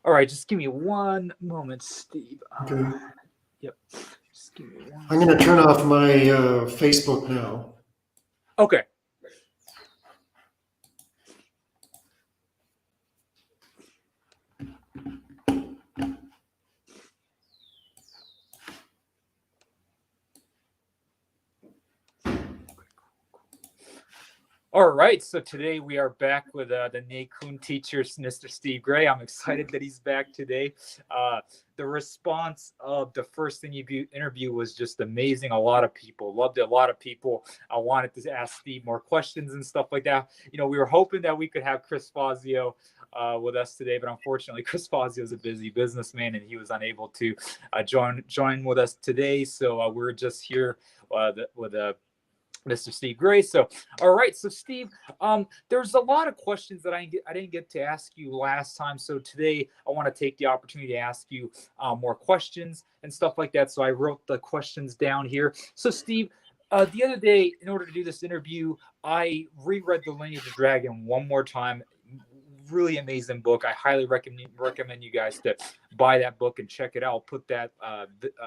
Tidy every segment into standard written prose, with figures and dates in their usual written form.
All right, just give me one moment, Steve. Okay. Yep. Just give me one. I'm going to turn off my Facebook now. Okay. All right, so today we are back with the Kuan teacher, Mr. Steve Gray. I'm excited that he's back today. The response of the first interview was just amazing. A lot of people loved it. A lot of people wanted to ask Steve more questions and stuff like that. You know, we were hoping that we could have Chris Fazio with us today, but unfortunately, Chris Fazio is a busy businessman and he was unable to join with us today. So we're just here with Mr. Steve Gray. So, all right. So, Steve, there's a lot of questions that I didn't get to ask you last time. So today, I want to take the opportunity to ask you more questions and stuff like that. So I wrote the questions down here. So, Steve, the other day, in order to do this interview, I reread The Lineage of the Dragon one more time. Really amazing book. I highly recommend you guys to buy that book and check it out. I'll put that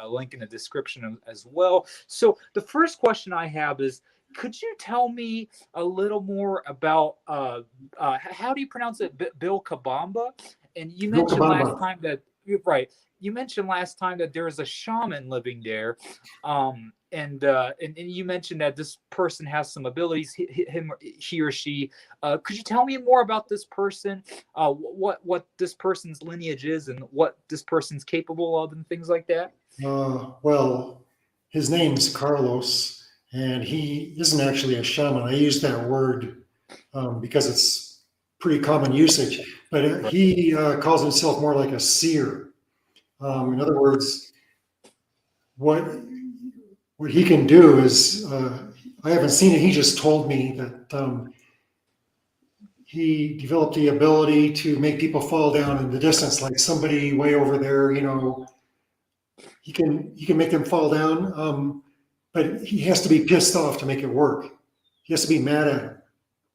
link in the description as well. So the first question I have is, could you tell me a little more about how do you pronounce it, Vilcabamba? And you mentioned last time that you mentioned last time that there is a shaman living there, and you mentioned that this person has some abilities, he or she. Could you tell me more about this person, what this person's lineage is, and what this person's capable of, and things like that? Well, his name's Carlos, and he isn't actually a shaman. I use that word because it's pretty common usage, but he calls himself more like a seer. In other words, what he can do is, I haven't seen it. He just told me that he developed the ability to make people fall down in the distance, like somebody way over there. You know, he can make them fall down, but he has to be pissed off to make it work. He has to be mad at him.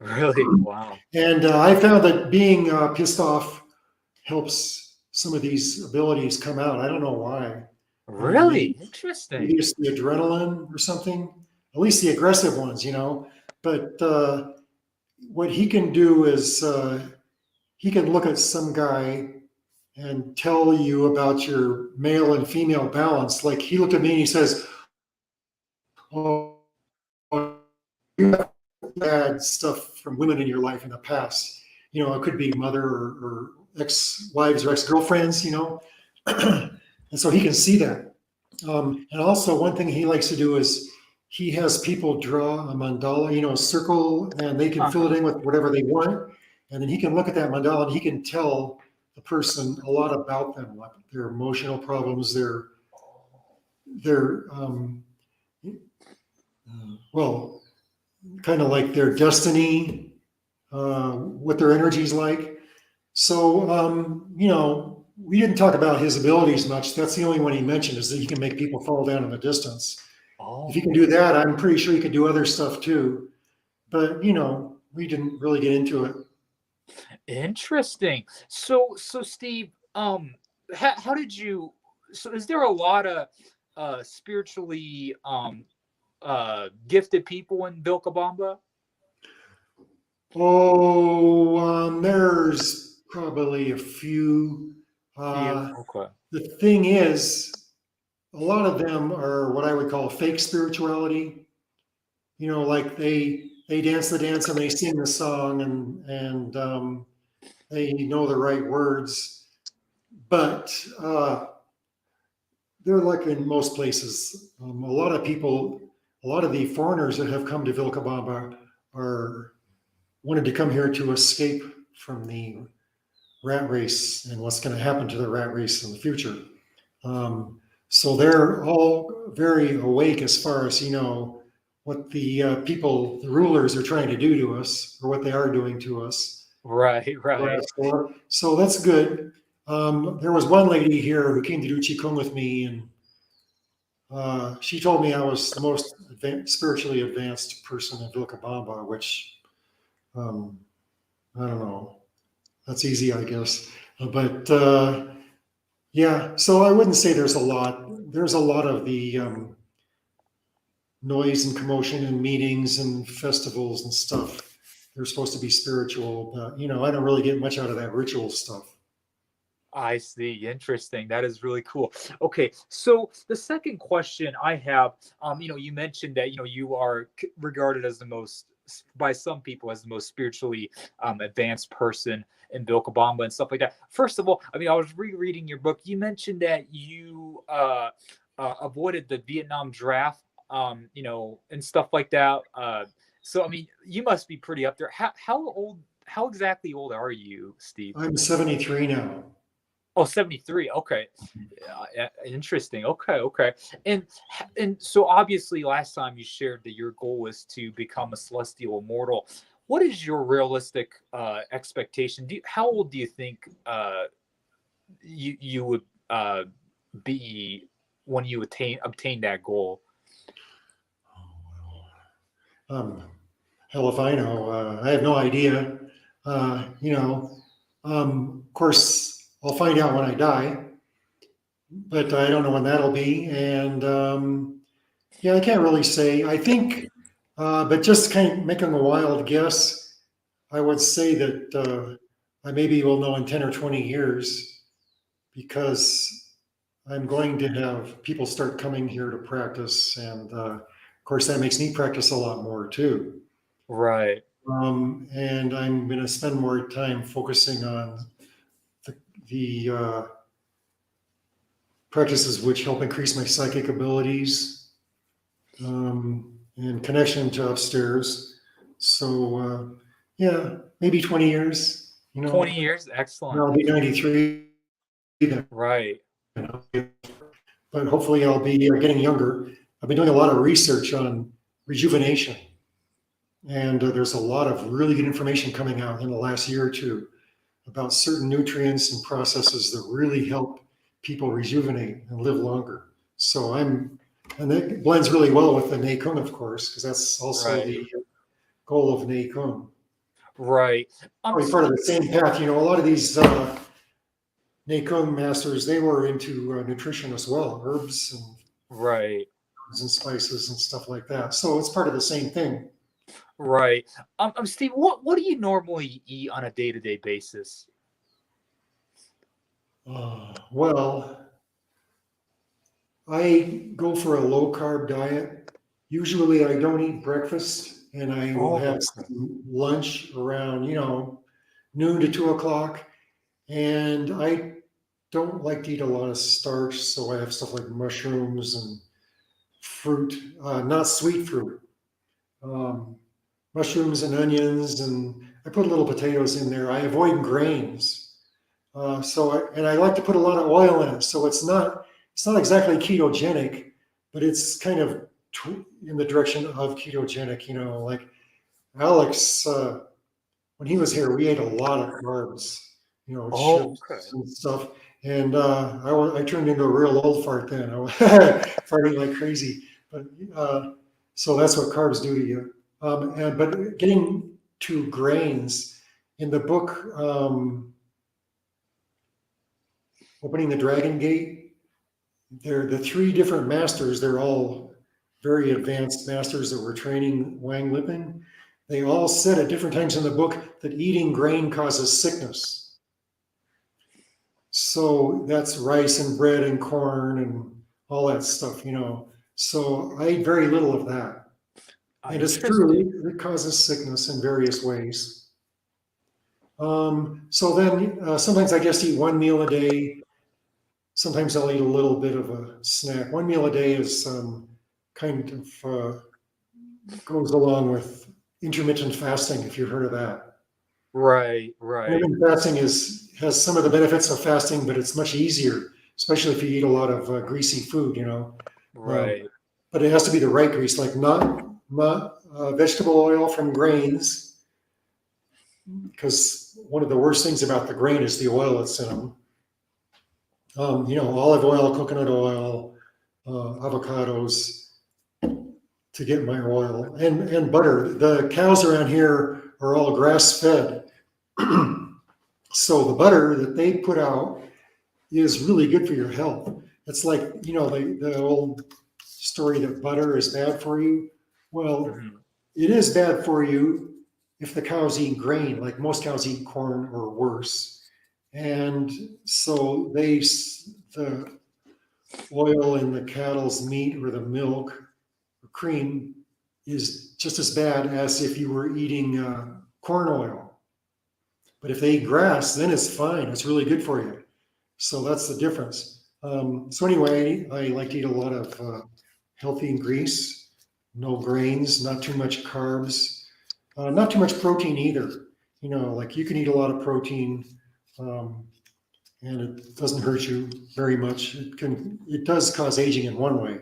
Really? Wow. And I found that being pissed off helps some of these abilities come out. I don't know why. Really Maybe interesting. it's the adrenaline or something, at least the aggressive ones, you know. But what he can do is he can look at some guy and tell you about your male and female balance. Like he looked at me and he says, "Oh, you have bad stuff from women in your life in the past. You know, it could be mother or ex-wives or ex-girlfriends, you know." And so he can see that. And also one thing he likes to do is he has people draw a mandala, you know, a circle, and they can fill it in with whatever they want. And then he can look at that mandala and he can tell the person a lot about them, like their emotional problems, their well, kind of like their destiny, what their energy's like. So, you know, we didn't talk about his abilities much. That's the only one he mentioned, is that he can make people fall down in the distance. Oh. If he can do that, I'm pretty sure he can do other stuff too. But, you know, we didn't really get into it. Interesting. So Steve, how did you? So is there a lot of spiritually gifted people in Vilcabamba? Oh, there's probably a few. Okay. The thing is, a lot of them are what I would call fake spirituality. You know, like they dance the dance and they sing the song and they know the right words, but they're like in most places. A lot of people, a lot of the foreigners that have come to Vilcabamba are wanted to come here to escape from the rat race and what's going to happen to the rat race in the future. So they're all very awake as far as, you know, what the people, the rulers are trying to do to us, or what they are doing to us. Right. So that's good. There was one lady here who came to do Qigong with me, and she told me I was the most spiritually advanced person in Vilcabamba, which I don't know. That's easy, I guess. But yeah, so I wouldn't say there's a lot. There's a lot of the noise and commotion and meetings and festivals and stuff. They're supposed to be spiritual, but I don't really get much out of that ritual stuff. I see. Interesting. That is really cool. Okay, so the second question I have, you mentioned that you are regarded as the most, by some people, as the most spiritually advanced person in Vilcabamba and stuff like that. First of all, I was rereading your book. You mentioned that you avoided the Vietnam draft, and stuff like that. So you must be pretty up there. How old? How exactly old are you, Steve? I'm 73 now. Oh, 73. Okay. Interesting. Okay, okay. And so obviously last time you shared that your goal was to become a celestial immortal. What is your realistic expectation? How old do you think you would be when you obtain that goal? Um, Hell if I know. I have no idea. Of course, I'll find out when I die, but I don't know when that'll be. And yeah, I can't really say. I think, but just kind of making a wild guess, I would say that I maybe will know in 10 or 20 years because I'm going to have people start coming here to practice. And of course, that makes me practice a lot more too. Right. And I'm going to spend more time focusing on the practices which help increase my psychic abilities and connection to upstairs. So, yeah, maybe 20 years, 20 years. Excellent. I'll be 93 then, Right. but hopefully I'll be getting younger. I've been doing a lot of research on rejuvenation, and there's a lot of really good information coming out in the last year or two about certain nutrients and processes that really help people rejuvenate and live longer. So and that blends really well with the Nei Kung, of course, because that's also Right. the goal of Nei Kung. Right. Probably part of the same path. A lot of these Nei Kung masters, they were into nutrition as well, herbs Right. and spices and stuff like that. So it's part of the same thing. Right. Steve, what do you normally eat on a day-to-day basis? Well, I go for a low carb diet. Usually I don't eat breakfast and I will Oh, have okay. some lunch around, noon to 2 o'clock. And I don't like to eat a lot of starch. So I have stuff like mushrooms and fruit, not sweet fruit, um, mushrooms and onions. And I put little potatoes in there. I avoid grains. And I like to put a lot of oil in it. So it's not exactly ketogenic, but it's kind of in the direction of ketogenic. Like Alex, when he was here, we ate a lot of carbs, Oh, okay. chips and stuff. And I turned into a real old fart then. I was farting like crazy. But so that's what carbs do to you. But getting to grains in the book, Opening the Dragon Gate, they're the three different masters. They're all very advanced masters that were training Wang Lipping. They all said at different times in the book that eating grain causes sickness. So that's rice and bread and corn and all that stuff. So I eat very little of that. And it's Interesting. true, it causes sickness in various ways. So then sometimes I just eat one meal a day. Sometimes I'll eat a little bit of a snack. One meal a day is kind of goes along with intermittent fasting, if you've heard of that. Right. Right. Intermittent fasting has some of the benefits of fasting, but it's much easier, especially if you eat a lot of greasy food. Um, Right. but it has to be the right grease, like not vegetable oil from grains, because one of the worst things about the grain is the oil that's in them. Olive oil, coconut oil, avocados to get my oil and butter. The cows around here are all grass fed. So the butter that they put out is really good for your health. It's like, the old story that butter is bad for you. Well, Mhm. it is bad for you if the cows eat grain, like most cows eat corn or worse. And so the oil in the cattle's meat or the milk or cream is just as bad as if you were eating corn oil. But if they eat grass, then it's fine. It's really good for you. So that's the difference. So anyway, I like to eat a lot of healthy grease, no grains, not too much carbs, not too much protein either. Like you can eat a lot of protein, um, and it doesn't hurt you very much. It does cause aging in one way.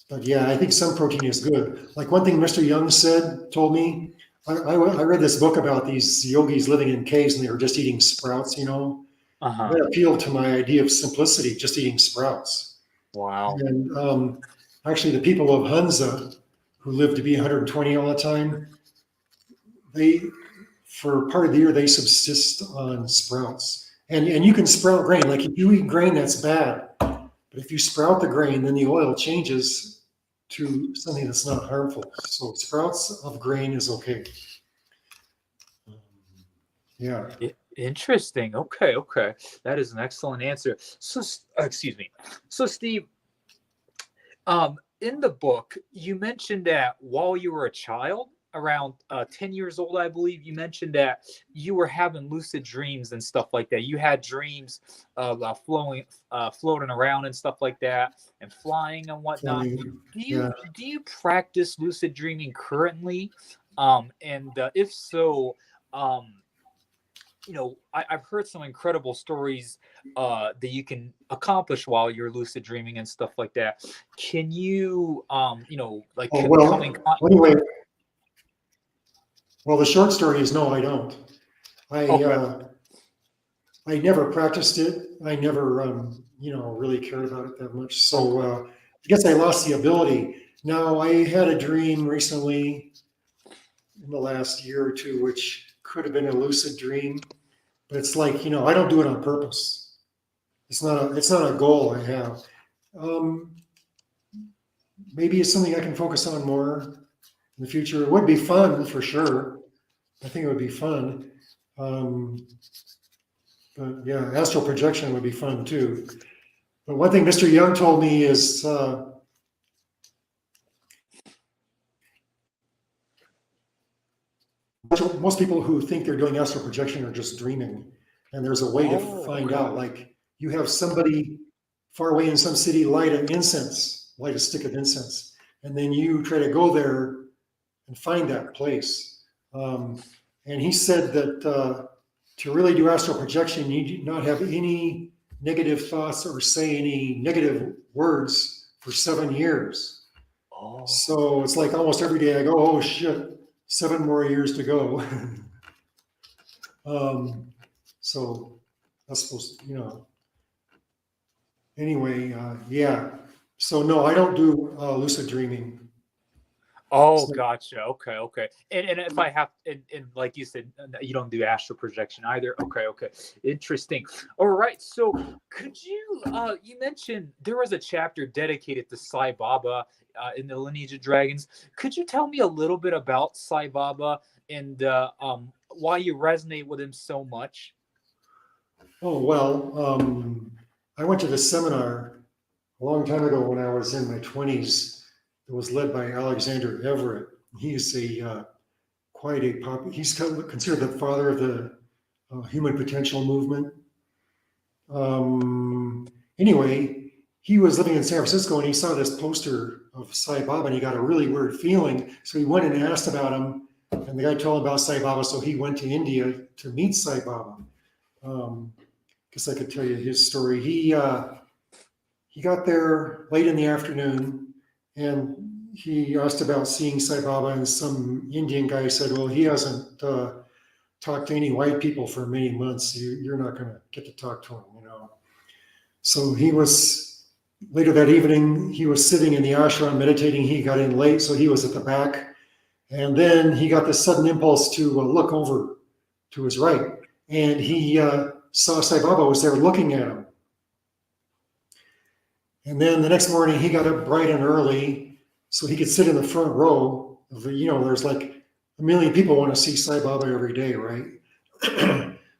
But yeah, I think some protein is good. Like one thing Mr. Young told me, I read this book about these yogis living in caves and they were just eating sprouts, Uh-huh. That appealed to my idea of simplicity, just eating sprouts. Wow. And actually, the people of Hunza, who live to be 120 all the time, they, for part of the year, they subsist on sprouts. And you can sprout grain. Like if you eat grain, that's bad. But if you sprout the grain, then the oil changes to something that's not harmful. So sprouts of grain is okay. Yeah. Interesting. Okay, okay. That is an excellent answer. So, excuse me. So, Steve, in the book, you mentioned that while you were a child, around 10 years old, I believe, you mentioned that you were having lucid dreams and stuff like that. You had dreams of floating around and stuff like that, and flying and whatnot. Flying. Do Yeah. you practice lucid dreaming currently? And if so, um, I've heard some incredible stories that you can accomplish while you're lucid dreaming and stuff like that. Can you, like Oh, coming? anyway, well, the short story is no, I don't. I Okay. uh, I never practiced it. I never, really cared about it that much. So Okay. I guess I lost the ability. Now I had a dream recently in the last year or two, which could have been a lucid dream, but it's like, I don't do it on purpose. It's not a goal I have. Um, Maybe it's something I can focus on more in the future. It would be fun for sure. I think it would be fun. Um, but yeah, astral projection would be fun too. But one thing Mr. Young told me is most people who think they're doing astral projection are just dreaming. And there's a way to Oh, find okay. out. Like you have somebody far away in some city light a stick of incense, and then you try to go there and find that place. And he said that to really do astral projection, you need not have any negative thoughts or say any negative words for 7 years. Oh, So it's like almost every day I go, oh shit, 7 more years to go. So that's supposed to, anyway, yeah. So no, I don't do lucid dreaming. oh, So, gotcha. Okay, okay. And if I have, and like you said, you don't do astral projection either. Okay, okay. Interesting. All right. So could you, you mentioned there was a chapter dedicated to Sai Baba in the Lineage of Dragons. Could you tell me a little bit about Sai Baba and why you resonate with him so much? oh, well, I went to this seminar a long time ago when I was in my 20s. It was led by Alexander Everett. He's he's considered the father of the human potential movement. Anyway, he was living in San Francisco and he saw this poster of Sai Baba and he got a really weird feeling. So he went and asked about him, and the guy told him about Sai Baba. So he went to India to meet Sai Baba. Guess I could tell you his story. He got there late in the afternoon and he asked about seeing Sai Baba, and some Indian guy said, well, he hasn't talked to any white people for many months. You're not going to get to talk to him. So he was, later that evening, he was sitting in the ashram meditating. He got in late, so he was at the back. And then he got this sudden impulse to look over to his right. and he saw Sai Baba was there looking at him. And then the next morning he got up bright and early so he could sit in the front row. There's like a million people want to see Sai Baba every day, right?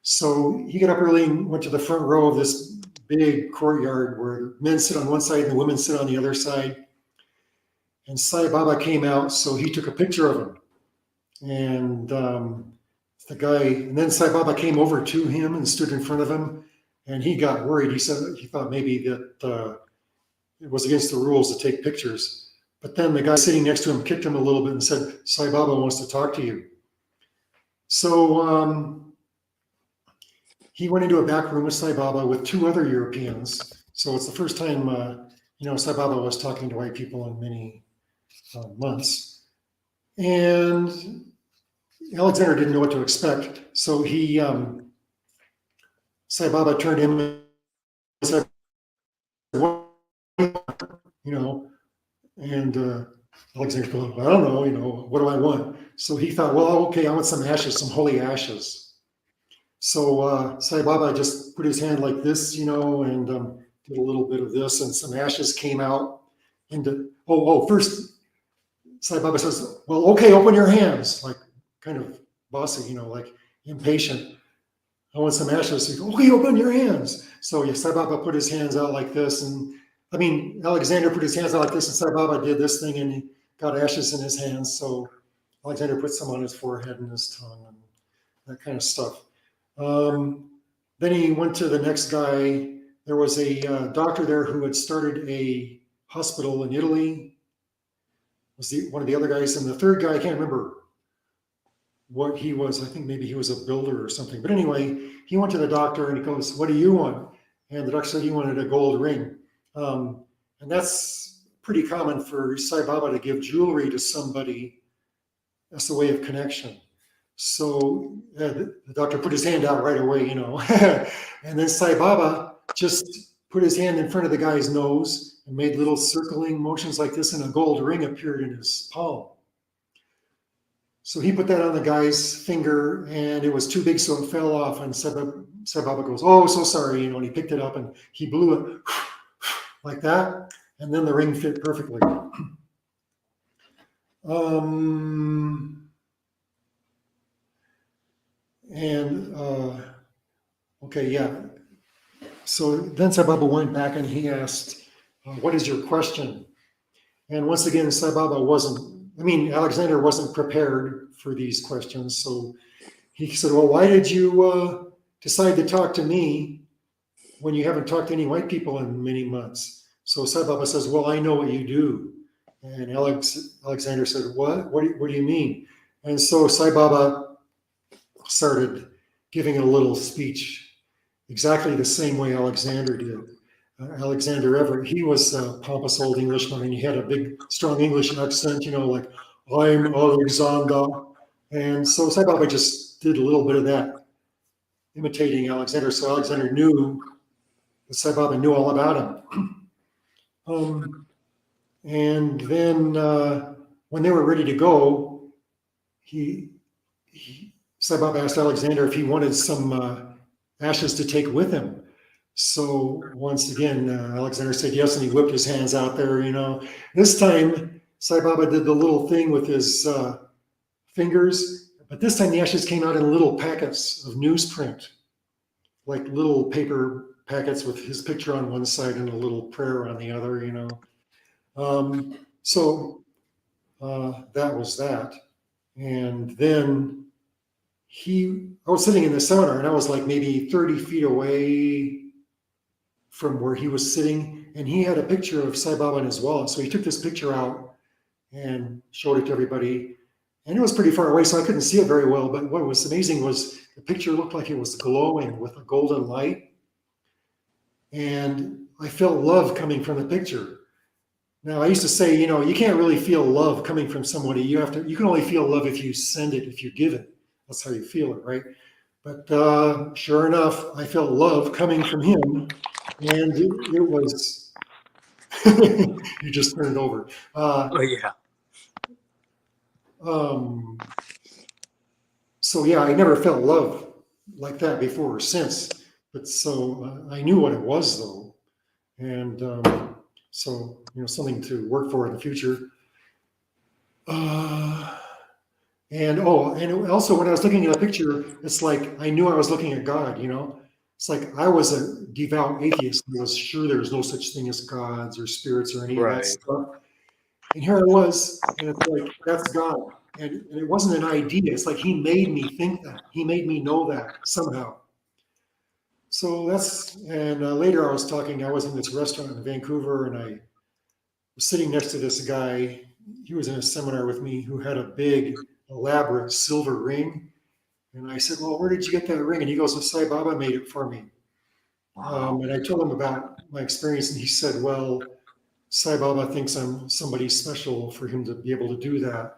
So he got up early and went to the front row of this big courtyard where men sit on one side and the women sit on the other side. And Sai Baba came out, so he took a picture of him. And and then Sai Baba came over to him and stood in front of him, and he got worried. He said he thought maybe that it was against the rules to take pictures. But then the guy sitting next to him kicked him a little bit and said, Sai Baba wants to talk to you. So he went into a back room with Sai Baba with 2 other Europeans. So it's the first time, Sai Baba was talking to white people in many months. And Alexander didn't know what to expect. So Sai Baba turned to him and said, and Alexander goes, I don't know, what do I want? So he thought, well, okay, I want some ashes, some holy ashes. So Sai Baba just put his hand like this, and did a little bit of this, and some ashes came out. And first Sai Baba says, well, okay, open your hands, like kind of bossy, like impatient. I want some ashes. He goes, okay, open your hands. So Sai Baba put his hands out like this, Alexander put his hands out like this, and Sai Baba did this thing, and he got ashes in his hands. So Alexander put some on his forehead and his tongue and that kind of stuff. Then he went to the next guy. There was a doctor there who had started a hospital in Italy. Was one of the other guys, and the third guy, I can't remember what he was. I think maybe he was a builder or something. But anyway, he went to the doctor and he goes, what do you want? And the doctor said he wanted a gold ring. And that's pretty common for Sai Baba to give jewelry to somebody. That's a way of connection. So the doctor put his hand out right away, and then Sai Baba just put his hand in front of the guy's nose and made little circling motions like this, and a gold ring appeared in his palm. So he put that on the guy's finger, and it was too big, so it fell off. And Sai Baba goes, oh, so sorry, and he picked it up and he blew it like that, and then the ring fit perfectly. So then Sai Baba went back and he asked, what is your question? And once again, Alexander wasn't prepared for these questions. So he said, well, why did you decide to talk to me when you haven't talked to any white people in many months? So Sai Baba says, well, I know what you do. And Alexander said, what? What do you mean? And so Sai Baba started giving a little speech exactly the same way Alexander did. Alexander Everett, he was a pompous old Englishman, and he had a big, strong English accent, like, I'm Alexander. And so Sai Baba just did a little bit of that, imitating Alexander. So Alexander knew that Sai Baba knew all about him. And then when they were ready to go, Sai Baba asked Alexander if he wanted some ashes to take with him. So once again, Alexander said yes, and he whipped his hands out there, This time, Sai Baba did the little thing with his fingers, but this time the ashes came out in little packets of newsprint, like little paper packets with his picture on one side and a little prayer on the other, So that was that. And then I was sitting in the seminar, and I was like maybe 30 feet away from where he was sitting, and he had a picture of Sai Baba in his wallet. So he took this picture out and showed it to everybody. And it was pretty far away, so I couldn't see it very well. But what was amazing was the picture looked like it was glowing with a golden light. And I felt love coming from the picture. Now, I used to say, you can't really feel love coming from somebody. You can only feel love if you send it, if you give it. That's how you feel it, right? But sure enough, I felt love coming from him. And it was, you just turned over. Oh, yeah. So yeah, I never felt love like that before or since. But so I knew what it was though, and so something to work for in the future. And also when I was looking at a picture, it's like I knew I was looking at God. It's like I was a devout atheist. I was sure there was no such thing as gods or spirits or any of that Right. stuff. And here I was, and it's like that's God. And it wasn't an idea. It's like he made me think that. He made me know that somehow. So and later I was in this restaurant in Vancouver, and I was sitting next to this guy. He was in a seminar with me who had a big, elaborate silver ring. And I said, well, where did you get that ring? And he goes, well, Sai Baba made it for me. Wow. And I told him about my experience, and he said, well, Sai Baba thinks I'm somebody special for him to be able to do that.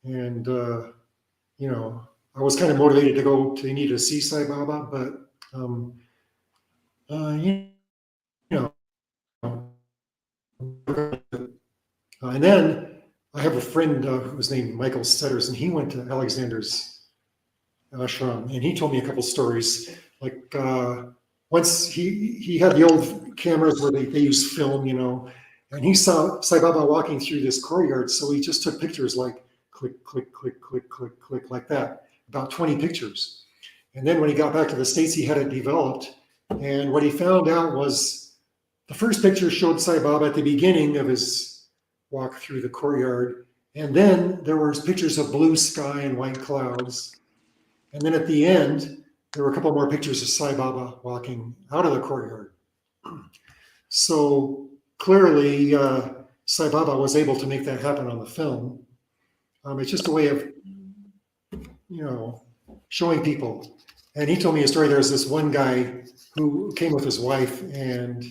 And, I was kind of motivated to go to India to see Sai Baba, but, you know, and then I have a friend who was named Michael Stetters, and he went to Alexander's ashram, and he told me a couple stories. Like once he had the old cameras where they use film, and he saw Sai Baba walking through this courtyard, so he just took pictures like click, click, click, click, click, click, like that, about 20 pictures. And then when he got back to the States, he had it developed. And what he found out was the first picture showed Sai Baba at the beginning of his walk through the courtyard. And then there were pictures of blue sky and white clouds. And then at the end, there were a couple more pictures of Sai Baba walking out of the courtyard. So clearly, Sai Baba was able to make that happen on the film. It's just a way of, showing people. And he told me a story. There was this one guy who came with his wife, and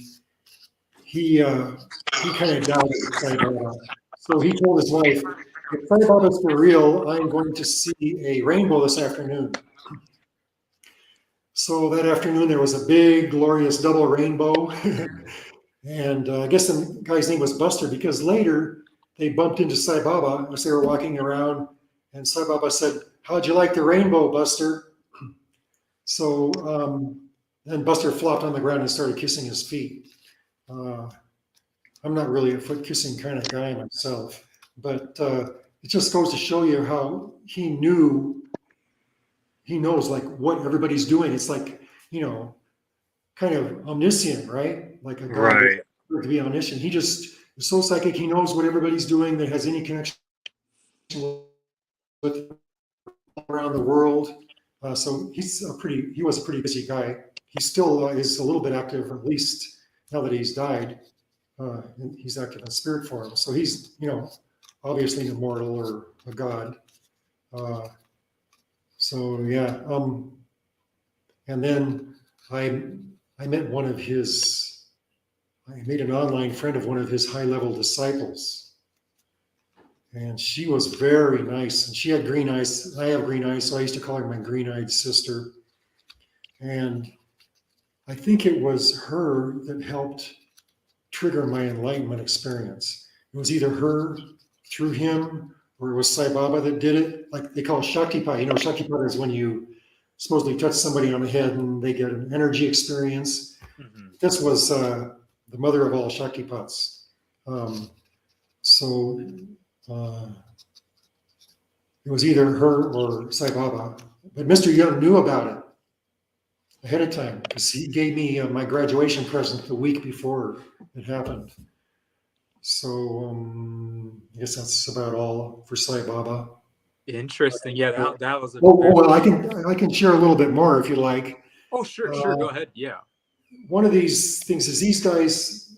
he kind of doubted Sai Baba. So he told his wife, if Sai Baba's for real, I'm going to see a rainbow this afternoon. So that afternoon, there was a big, glorious double rainbow. And I guess the guy's name was Buster, because later they bumped into Sai Baba as they were walking around. And Sai Baba said, how'd you like the rainbow, Buster? So then Buster flopped on the ground and started kissing his feet. I'm not really a foot kissing kind of guy myself, but it just goes to show you how he knows like what everybody's doing. It's like, kind of omniscient, right? Like a God Right. to be omniscient. He just is so psychic. He knows what everybody's doing that has any connection with around the world. So he was a pretty busy guy. He still is a little bit active, at least now that he's died. He's active in spirit form. So he's, obviously an immortal or a god. So yeah. And then I met I made an online friend of one of his high-level disciples. And she was very nice. And she had green eyes. I have green eyes, so I used to call her my green-eyed sister. And I think it was her that helped trigger my enlightenment experience. It was either her through him, or it was Sai Baba that did it. Like they call it Shaktipat. Shaktipat is when you supposedly touch somebody on the head and they get an energy experience. Mm-hmm. This was the mother of all Shaktipats. So it was either her or Sai Baba. But Mr. Young knew about it ahead of time because he gave me my graduation present the week before it happened. So I guess that's about all for Sai Baba. Interesting. Yeah, that was a well, I can share a little bit more if you like. Oh, sure, go ahead. Yeah. One of these things is these guys,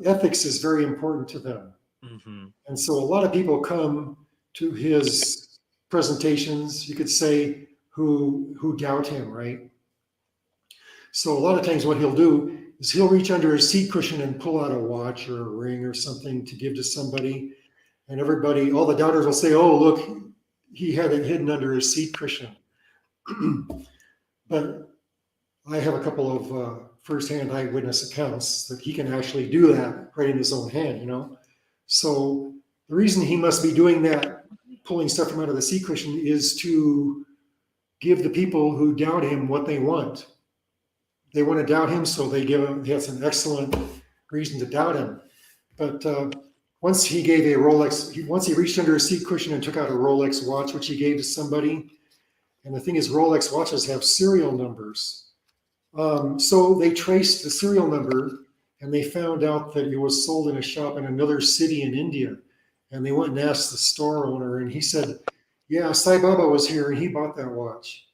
ethics is very important to them. Mm-hmm. And so a lot of people come to his presentations, you could say, who doubt him, right? So a lot of times what he'll do is he'll reach under his seat cushion and pull out a watch or a ring or something to give to somebody. And everybody, all the doubters will say, oh, look, he had it hidden under his seat cushion. But I have a couple of firsthand eyewitness accounts that he can actually do that right in his own hand, So the reason he must be doing that, pulling stuff from out of the seat cushion, is to give the people who doubt him what they want. They want to doubt him, so they give him. He has an excellent reason to doubt him. But once he gave a Rolex, once he reached under a seat cushion and took out a Rolex watch, which he gave to somebody. And the thing is, Rolex watches have serial numbers. So they traced the serial number, and they found out that it was sold in a shop in another city in India. And they went and asked the store owner, and he said, yeah, Sai Baba was here, and he bought that watch.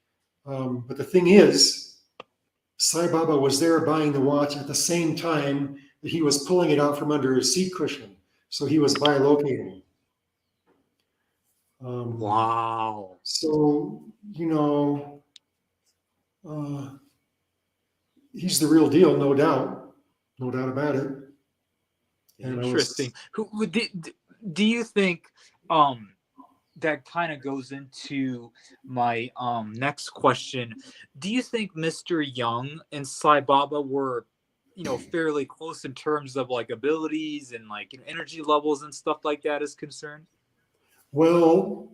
But the thing is, Sai Baba was there buying the watch at the same time that he was pulling it out from under his seat cushion. So he was bilocating. Wow. So, he's the real deal, no doubt. No doubt about it. And Interesting. Do you think that kind of goes into my next question? Do you think Mr. Young and Sai Baba were, fairly close in terms of like abilities and like energy levels and stuff like that is concerned? Well,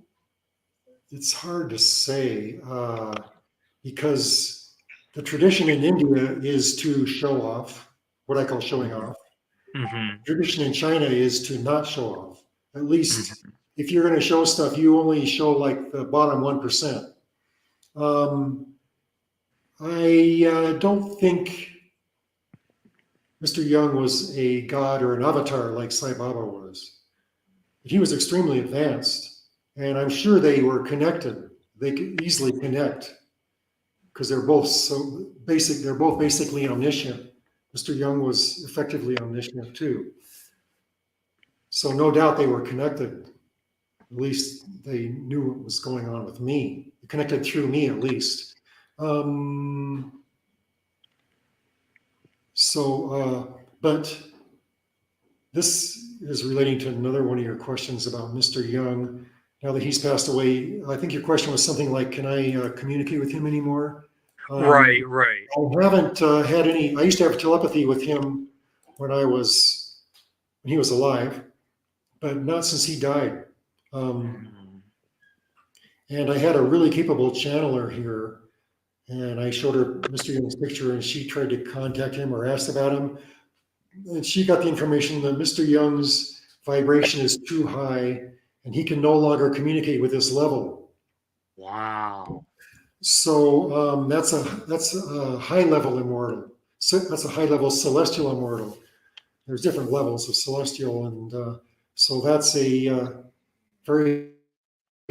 it's hard to say because the tradition in India is to show off, what I call showing off. Mm-hmm. Tradition in China is to not show off. At least if you're going to show stuff, you only show like the bottom 1%. I don't think Mr. Young was a god or an avatar like Sai Baba was. He was extremely advanced, and I'm sure they were connected. They could easily connect because they're both so basic. They're both basically omniscient. Mr. Young was effectively omniscient too. So no doubt they were connected. At least they knew what was going on with me. Connected through me, at least. But this is relating to another one of your questions about Mr. Young. Now that he's passed away, I think your question was something like, can I communicate with him anymore? Right. I haven't had any. I used to have telepathy with him when he was alive, but not since he died. And I had a really capable channeler here, and I showed her Mr. Young's picture, and she tried to contact him or asked about him. And she got the information that Mr. Young's vibration is too high, and he can no longer communicate with this level. Wow. So that's a high level immortal. So that's a high level celestial immortal. There's different levels of celestial, and so that's a very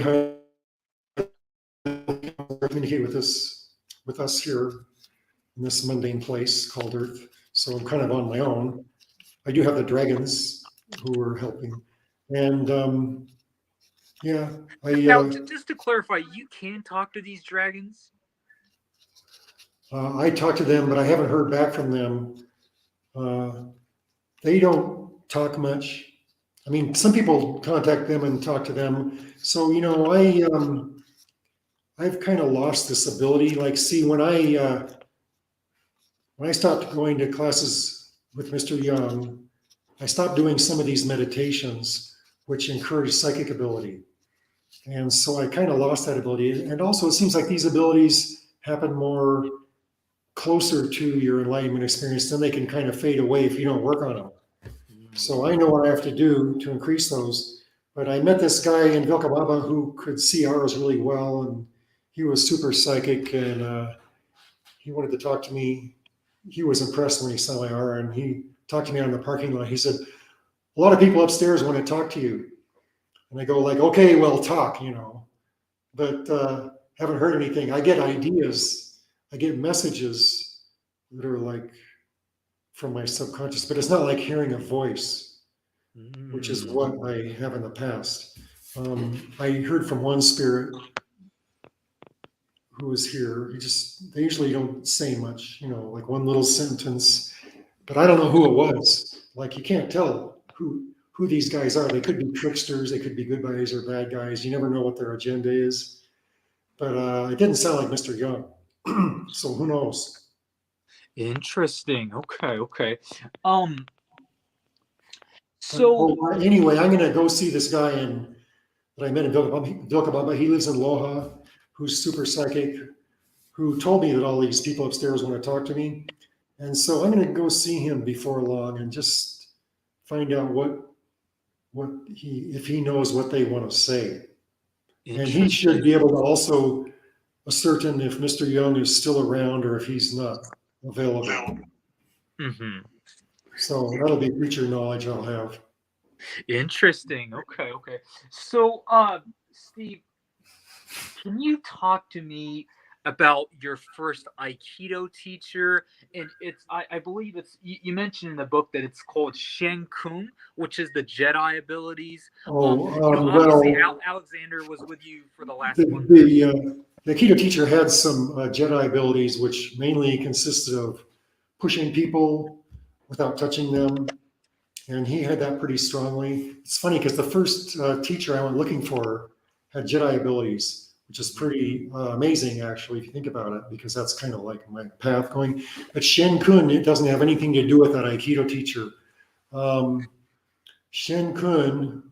high communicate with us here in this mundane place called Earth. So I'm kind of on my own. I do have the dragons who are helping, and Now, just to clarify, you can talk to these dragons? I talked to them, but I haven't heard back from them. They don't talk much. I mean, some people contact them and talk to them. So, I've kind of lost this ability. Like, see, when I stopped going to classes with Mr. Young, I stopped doing some of these meditations, which encourage psychic ability. And so I kind of lost that ability. And also, it seems like these abilities happen more closer to your enlightenment experience, then they can kind of fade away if you don't work on them. So I know what I have to do to increase those. But I met this guy in Vilcabamba who could see auras really well, and he was super psychic, and he wanted to talk to me. He was impressed when he saw my aura, and he talked to me out in the parking lot. He said, a lot of people upstairs want to talk to you. And I go like, okay, well, talk, but haven't heard anything. I get ideas. I get messages that are like from my subconscious, but it's not like hearing a voice, which is what I have in the past. I heard from one spirit who was here. They usually don't say much, like one little sentence, but I don't know who it was. Like, you can't tell who these guys are. They could be tricksters. They could be good guys or bad guys. You never know what their agenda is. But it didn't sound like Mr. Young. So who knows? Interesting. Okay. So anyway, I'm going to go see this guy that I met in Vilcabamba. He lives in Loja, who's super psychic, who told me that all these people upstairs want to talk to me. And so I'm going to go see him before long and just find out if he knows what they want to say. And he should be able to also ascertain if Mr. Young is still around or if he's not available. Mm-hmm. So that'll be future knowledge I'll have. Interesting. Okay. So, Steve, can you talk to me about your first Aikido teacher? And I believe you mentioned in the book that it's called Shen Kun, which is the Jedi abilities. Obviously, Alexander was with you for the last one. The Aikido teacher had some Jedi abilities, which mainly consisted of pushing people without touching them. And he had that pretty strongly. It's funny because the first teacher I went looking for had Jedi abilities, which is pretty amazing, actually, if you think about it, because that's kind of like my path going. But Shen Kun, it doesn't have anything to do with that Aikido teacher. Shen Kun,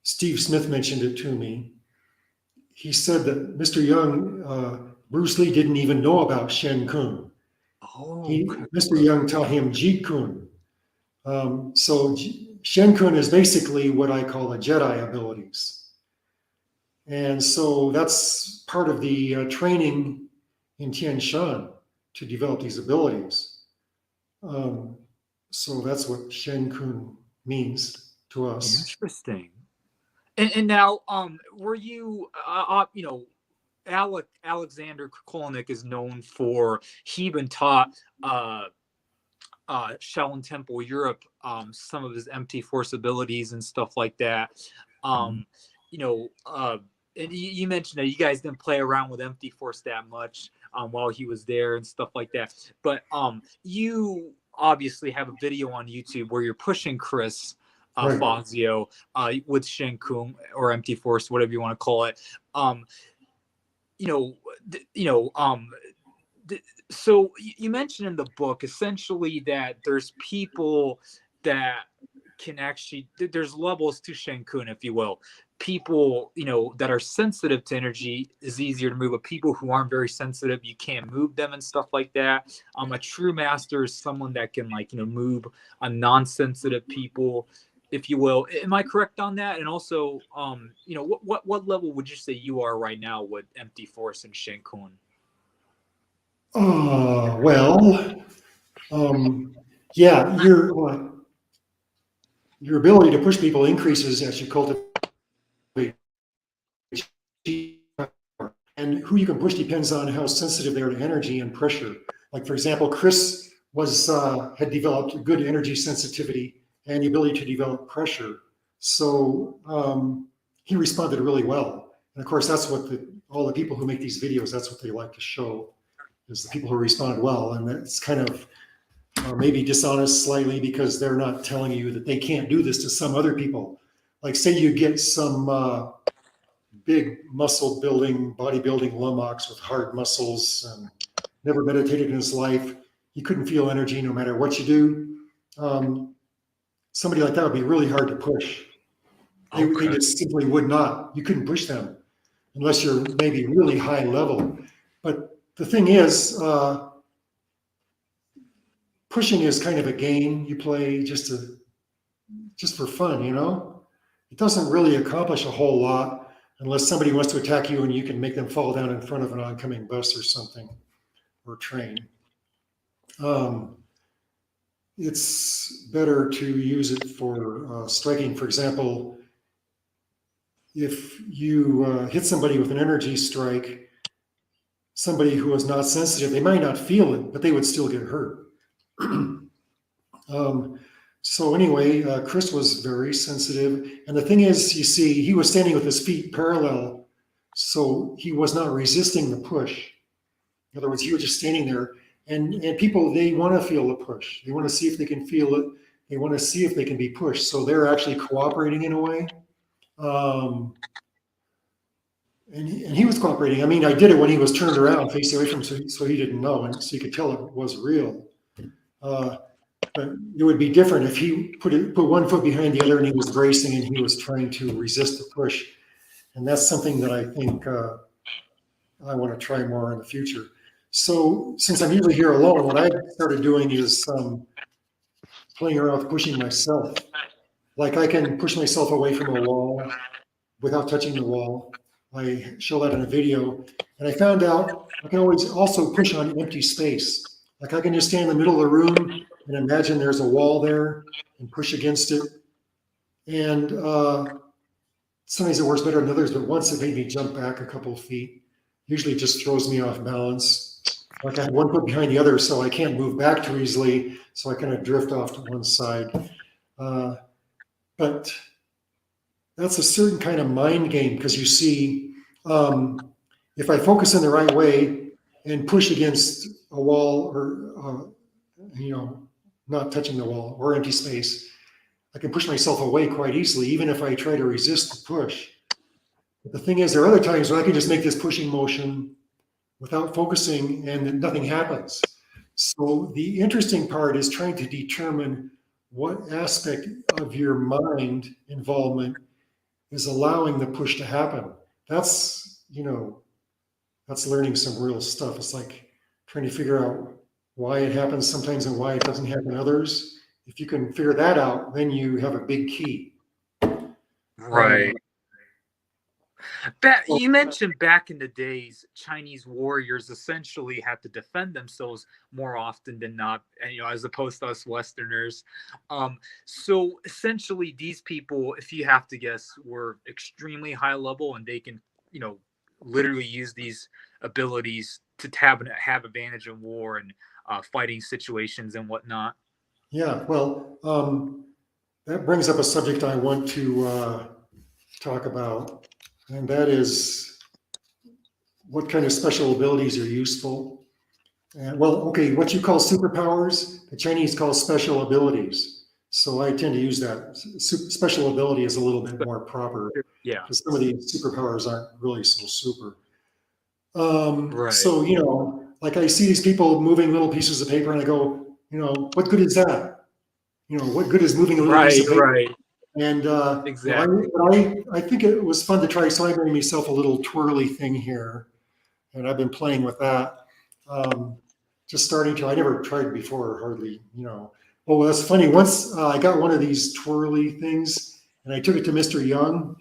Steve Smith mentioned it to me. He said that Mr. Young, Bruce Lee didn't even know about Shen Kun. Mr. Young taught him Jeet Kune. So Shen Kun is basically what I call the Jedi abilities. And so that's part of the training in Tien Shan to develop these abilities. So that's what Shen Kun means to us. Interesting. And now, were you, Alexander Kukulnik is known for, he even taught Shaolin Temple Europe some of his empty force abilities and stuff like that. And you mentioned that you guys didn't play around with empty force that much while he was there and stuff like that. But you obviously have a video on YouTube where you're pushing Chris Fazio with Shen Kun or empty force, whatever you want to call it. So you mentioned in the book essentially that there's people that can actually, there's levels to Shen Kun, if you will. People, that are sensitive to energy is easier to move, but people who aren't very sensitive, you can't move them and stuff like that. A true master is someone that can move a non-sensitive people, if you will. Am I correct on that? And also, what level would you say you are right now with empty force and Shen Kun? Yeah, your ability to push people increases as you cultivate. And who you can push depends on how sensitive they are to energy and pressure. Like, for example, Chris had developed good energy sensitivity and the ability to develop pressure. So he responded really well. And of course, that's what all the people who make these videos, that's what they like to show, is the people who respond well. And that's kind of maybe dishonest slightly because they're not telling you that they can't do this to some other people. Like, say you get some big muscle building, bodybuilding lummox with hard muscles and never meditated in his life. He couldn't feel energy no matter what you do. Somebody like that would be really hard to push. They just simply would not. You couldn't push them unless you're maybe really high level. But the thing is, pushing is kind of a game you play just for fun, It doesn't really accomplish a whole lot unless somebody wants to attack you and you can make them fall down in front of an oncoming bus or something, or train. It's better to use it for striking. For example, if you hit somebody with an energy strike, somebody who is not sensitive, they might not feel it, but they would still get hurt. So anyway, Chris was very sensitive. And the thing is, you see, he was standing with his feet parallel, so he was not resisting the push. In other words, he was just standing there. And people, they want to feel the push. They want to see if they can feel it. They want to see if they can be pushed. So they're actually cooperating in a way. And he was cooperating. I mean, I did it when he was turned around, facing away from him, so he didn't know. And so you could tell it was real. But it would be different if he put one foot behind the other and he was bracing and he was trying to resist the push. And that's something that I think I want to try more in the future. So since I'm usually here alone, what I started doing is playing around with pushing myself. Like I can push myself away from a wall without touching the wall. I show that in a video. And I found out I can always also push on empty space. Like I can just stand in the middle of the room and imagine there's a wall there and push against it. And sometimes it works better than others, but once it made me jump back a couple of feet. Usually it just throws me off balance. Like I have one foot behind the other, so I can't move back too easily. So I kind of drift off to one side. But that's a certain kind of mind game because you see, if I focus in the right way and push against a wall or, not touching the wall or empty space, I can push myself away quite easily, even if I try to resist the push. But the thing is, there are other times where I can just make this pushing motion without focusing and nothing happens. So the interesting part is trying to determine what aspect of your mind involvement is allowing the push to happen. That's learning some real stuff. It's like trying to figure out why it happens sometimes and why it doesn't happen others. If you can figure that out, then you have a big key. Right. You mentioned back in the days, Chinese warriors essentially had to defend themselves more often than not, and as opposed to us Westerners. So essentially, these people, if you have to guess, were extremely high level, and they can, literally use these abilities to have advantage in war and fighting situations and whatnot. Yeah, well, that brings up a subject I want to talk about, and that is what kind of special abilities are useful. And well, okay, what you call superpowers, the Chinese call special abilities. So I tend to use that. Special ability is a little bit more proper. Yeah. Because some of these superpowers aren't really so super. Right. So, like I see these people moving little pieces of paper and I go, what good is that? What good is moving a little piece of paper? Right. And Exactly. I think it was fun to try. So I made myself a little twirly thing here, and I've been playing with that. Just starting to. I never tried before, hardly. Oh, that's funny. Once I got one of these twirly things, and I took it to Mr. Young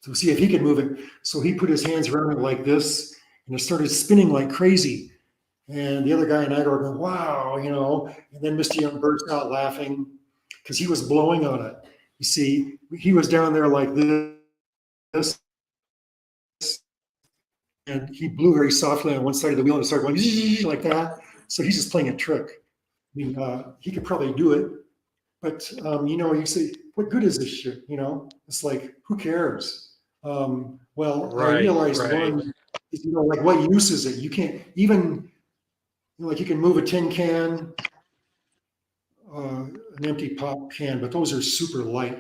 to see if he could move it. So he put his hands around it like this, and it started spinning like crazy. And the other guy and I were going, wow, And then Mr. Young burst out laughing because he was blowing on it. You see, he was down there like this, and he blew very softly on one side of the wheel and it started going like that. So he's just playing a trick. I mean, he could probably do it, but you say, what good is this shit? It's like, who cares? Well, I realized one, like what use is it? You can't even, like you can move a tin can, an empty pop can, but those are super light,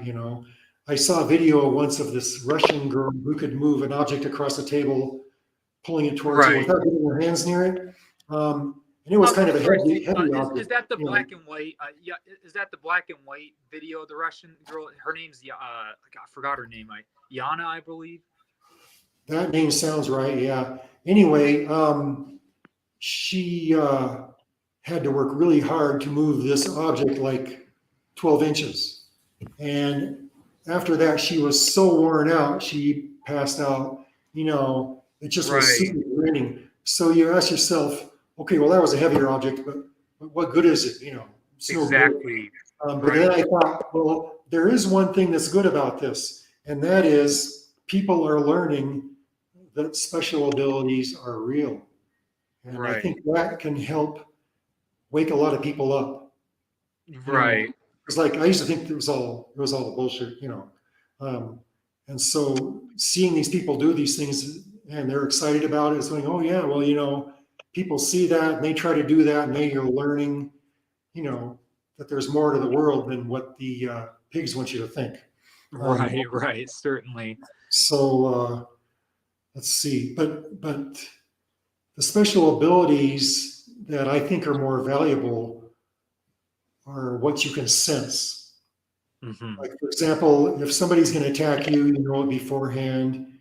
I saw a video once of this Russian girl who could move an object across the table, pulling it towards her without getting her hands near it. And it was kind of a heavy object. Is that the black and white? Yeah, is that the black and white video? The Russian girl, her name's I forgot her name. Yana, I believe. That name sounds right. Yeah. Anyway, she had to work really hard to move this object like 12 inches. And after that, she was so worn out, she passed out. It just was super draining. So you ask yourself, okay, well, that was a heavier object, but what good is it? It's exactly. No good. But then I thought, well, there is one thing that's good about this, and that is people are learning that special abilities are real. And I think that can help wake a lot of people up. Right. It's like I used to think it was all bullshit, and so seeing these people do these things and they're excited about it, it's like, oh yeah, well, people see that and they try to do that and they are learning, that there's more to the world than what the pigs want you to think. Right, certainly. So let's see, but the special abilities that I think are more valuable are what you can sense. Hmm. Like, for example, if somebody's going to attack you, you know it beforehand.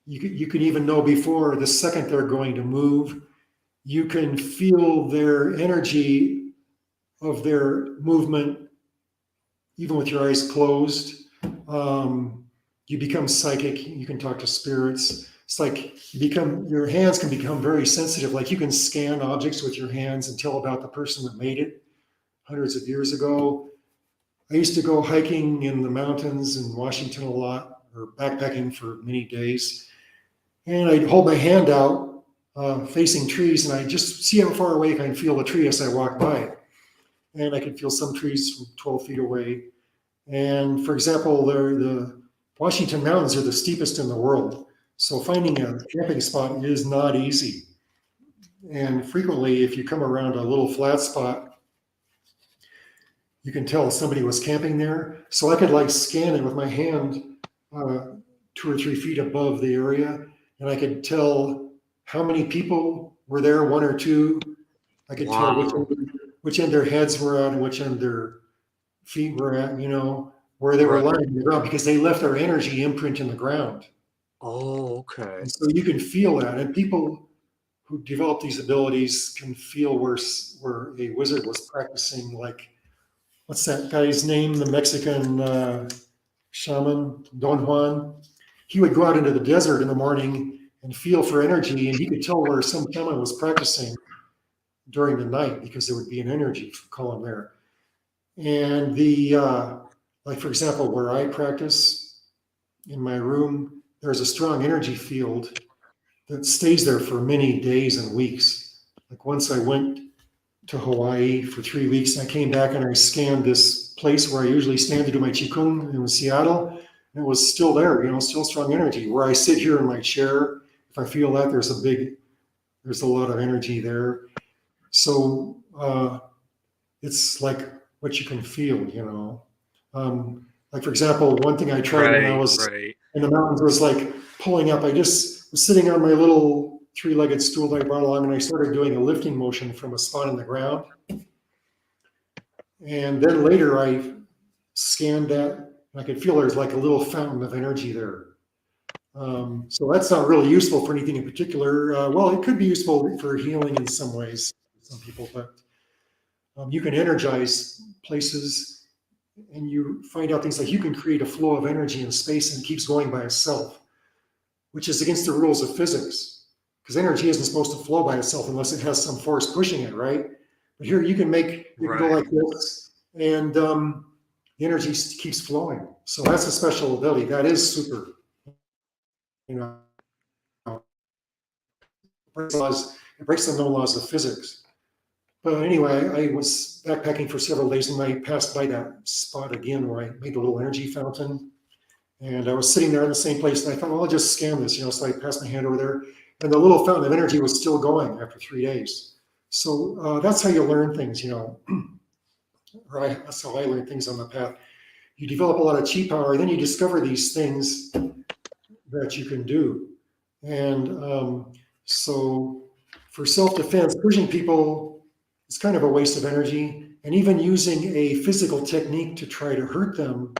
You can even know before the second they're going to move. You can feel their energy of their movement even with your eyes closed. You become psychic. You can talk to spirits. It's like your hands can become very sensitive. Like you can scan objects with your hands and tell about the person that made it hundreds of years ago. I used to go hiking in the mountains in Washington a lot, or backpacking for many days. And I'd hold my hand out facing trees, and I just see how far away I can feel the tree as I walk by. And I could feel some trees from 12 feet away. And for example, the Washington Mountains are the steepest in the world. So finding a camping spot is not easy. And frequently, if you come around a little flat spot, you can tell somebody was camping there. So I could like scan it with my hand 2 or 3 feet above the area, and I could tell how many people were there, one or two. I could tell Wow. which end their heads were at and which end their feet were at, where they were Right. lying on the ground because they left their energy imprint in the ground. Oh, okay. And so you can feel that. And people who develop these abilities can feel where a wizard was practicing, like, what's that guy's name? The Mexican shaman, Don Juan. He would go out into the desert in the morning and feel for energy, and he could tell where some shaman was practicing during the night because there would be an energy column there. And like for example, where I practice in my room, there's a strong energy field that stays there for many days and weeks. Like once I went to Hawaii for 3 weeks, and I came back and I scanned this place where I usually stand to do my qigong in Seattle, and it was still there, still strong energy. Where I sit here in my chair, if I feel that there's a lot of energy there. So it's like what you can feel. Like for example, one thing I tried when I Right. was Right. in the mountains was like pulling up. I just was sitting on my little three-legged stool that I brought along, and I started doing a lifting motion from a spot in the ground. And then later I scanned that, and I could feel there's like a little fountain of energy there. So that's not really useful for anything in particular. Well, it could be useful for healing in some ways, some people, but you can energize places, and you find out things like you can create a flow of energy in space and it keeps going by itself, which is against the rules of physics, because energy isn't supposed to flow by itself unless it has some force pushing it, right? But here you can go Right. like this, and the energy keeps flowing. So that's a special ability. That is super. You know, it breaks the known laws of physics. But anyway, I was backpacking for several days, and I passed by that spot again where I made the little energy fountain. And I was sitting there in the same place, and I thought, well, I'll just scan this, So I passed my hand over there, and the little fountain of energy was still going after 3 days. So that's how you learn things, That's how I learned things on the path. You develop a lot of chi power, then you discover these things that you can do. And so for self-defense, pushing people is kind of a waste of energy. And even using a physical technique to try to hurt them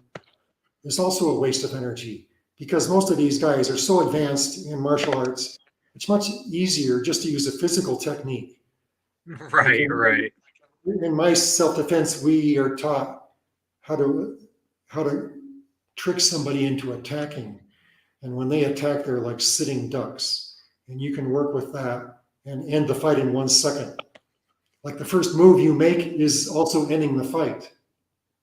is also a waste of energy, because most of these guys are so advanced in martial arts. It's much easier just to use a physical technique. Like Right. Right. in my self-defense, we are taught how to trick somebody into attacking. And when they attack, they're like sitting ducks. And you can work with that and end the fight in 1 second. Like the first move you make is also ending the fight.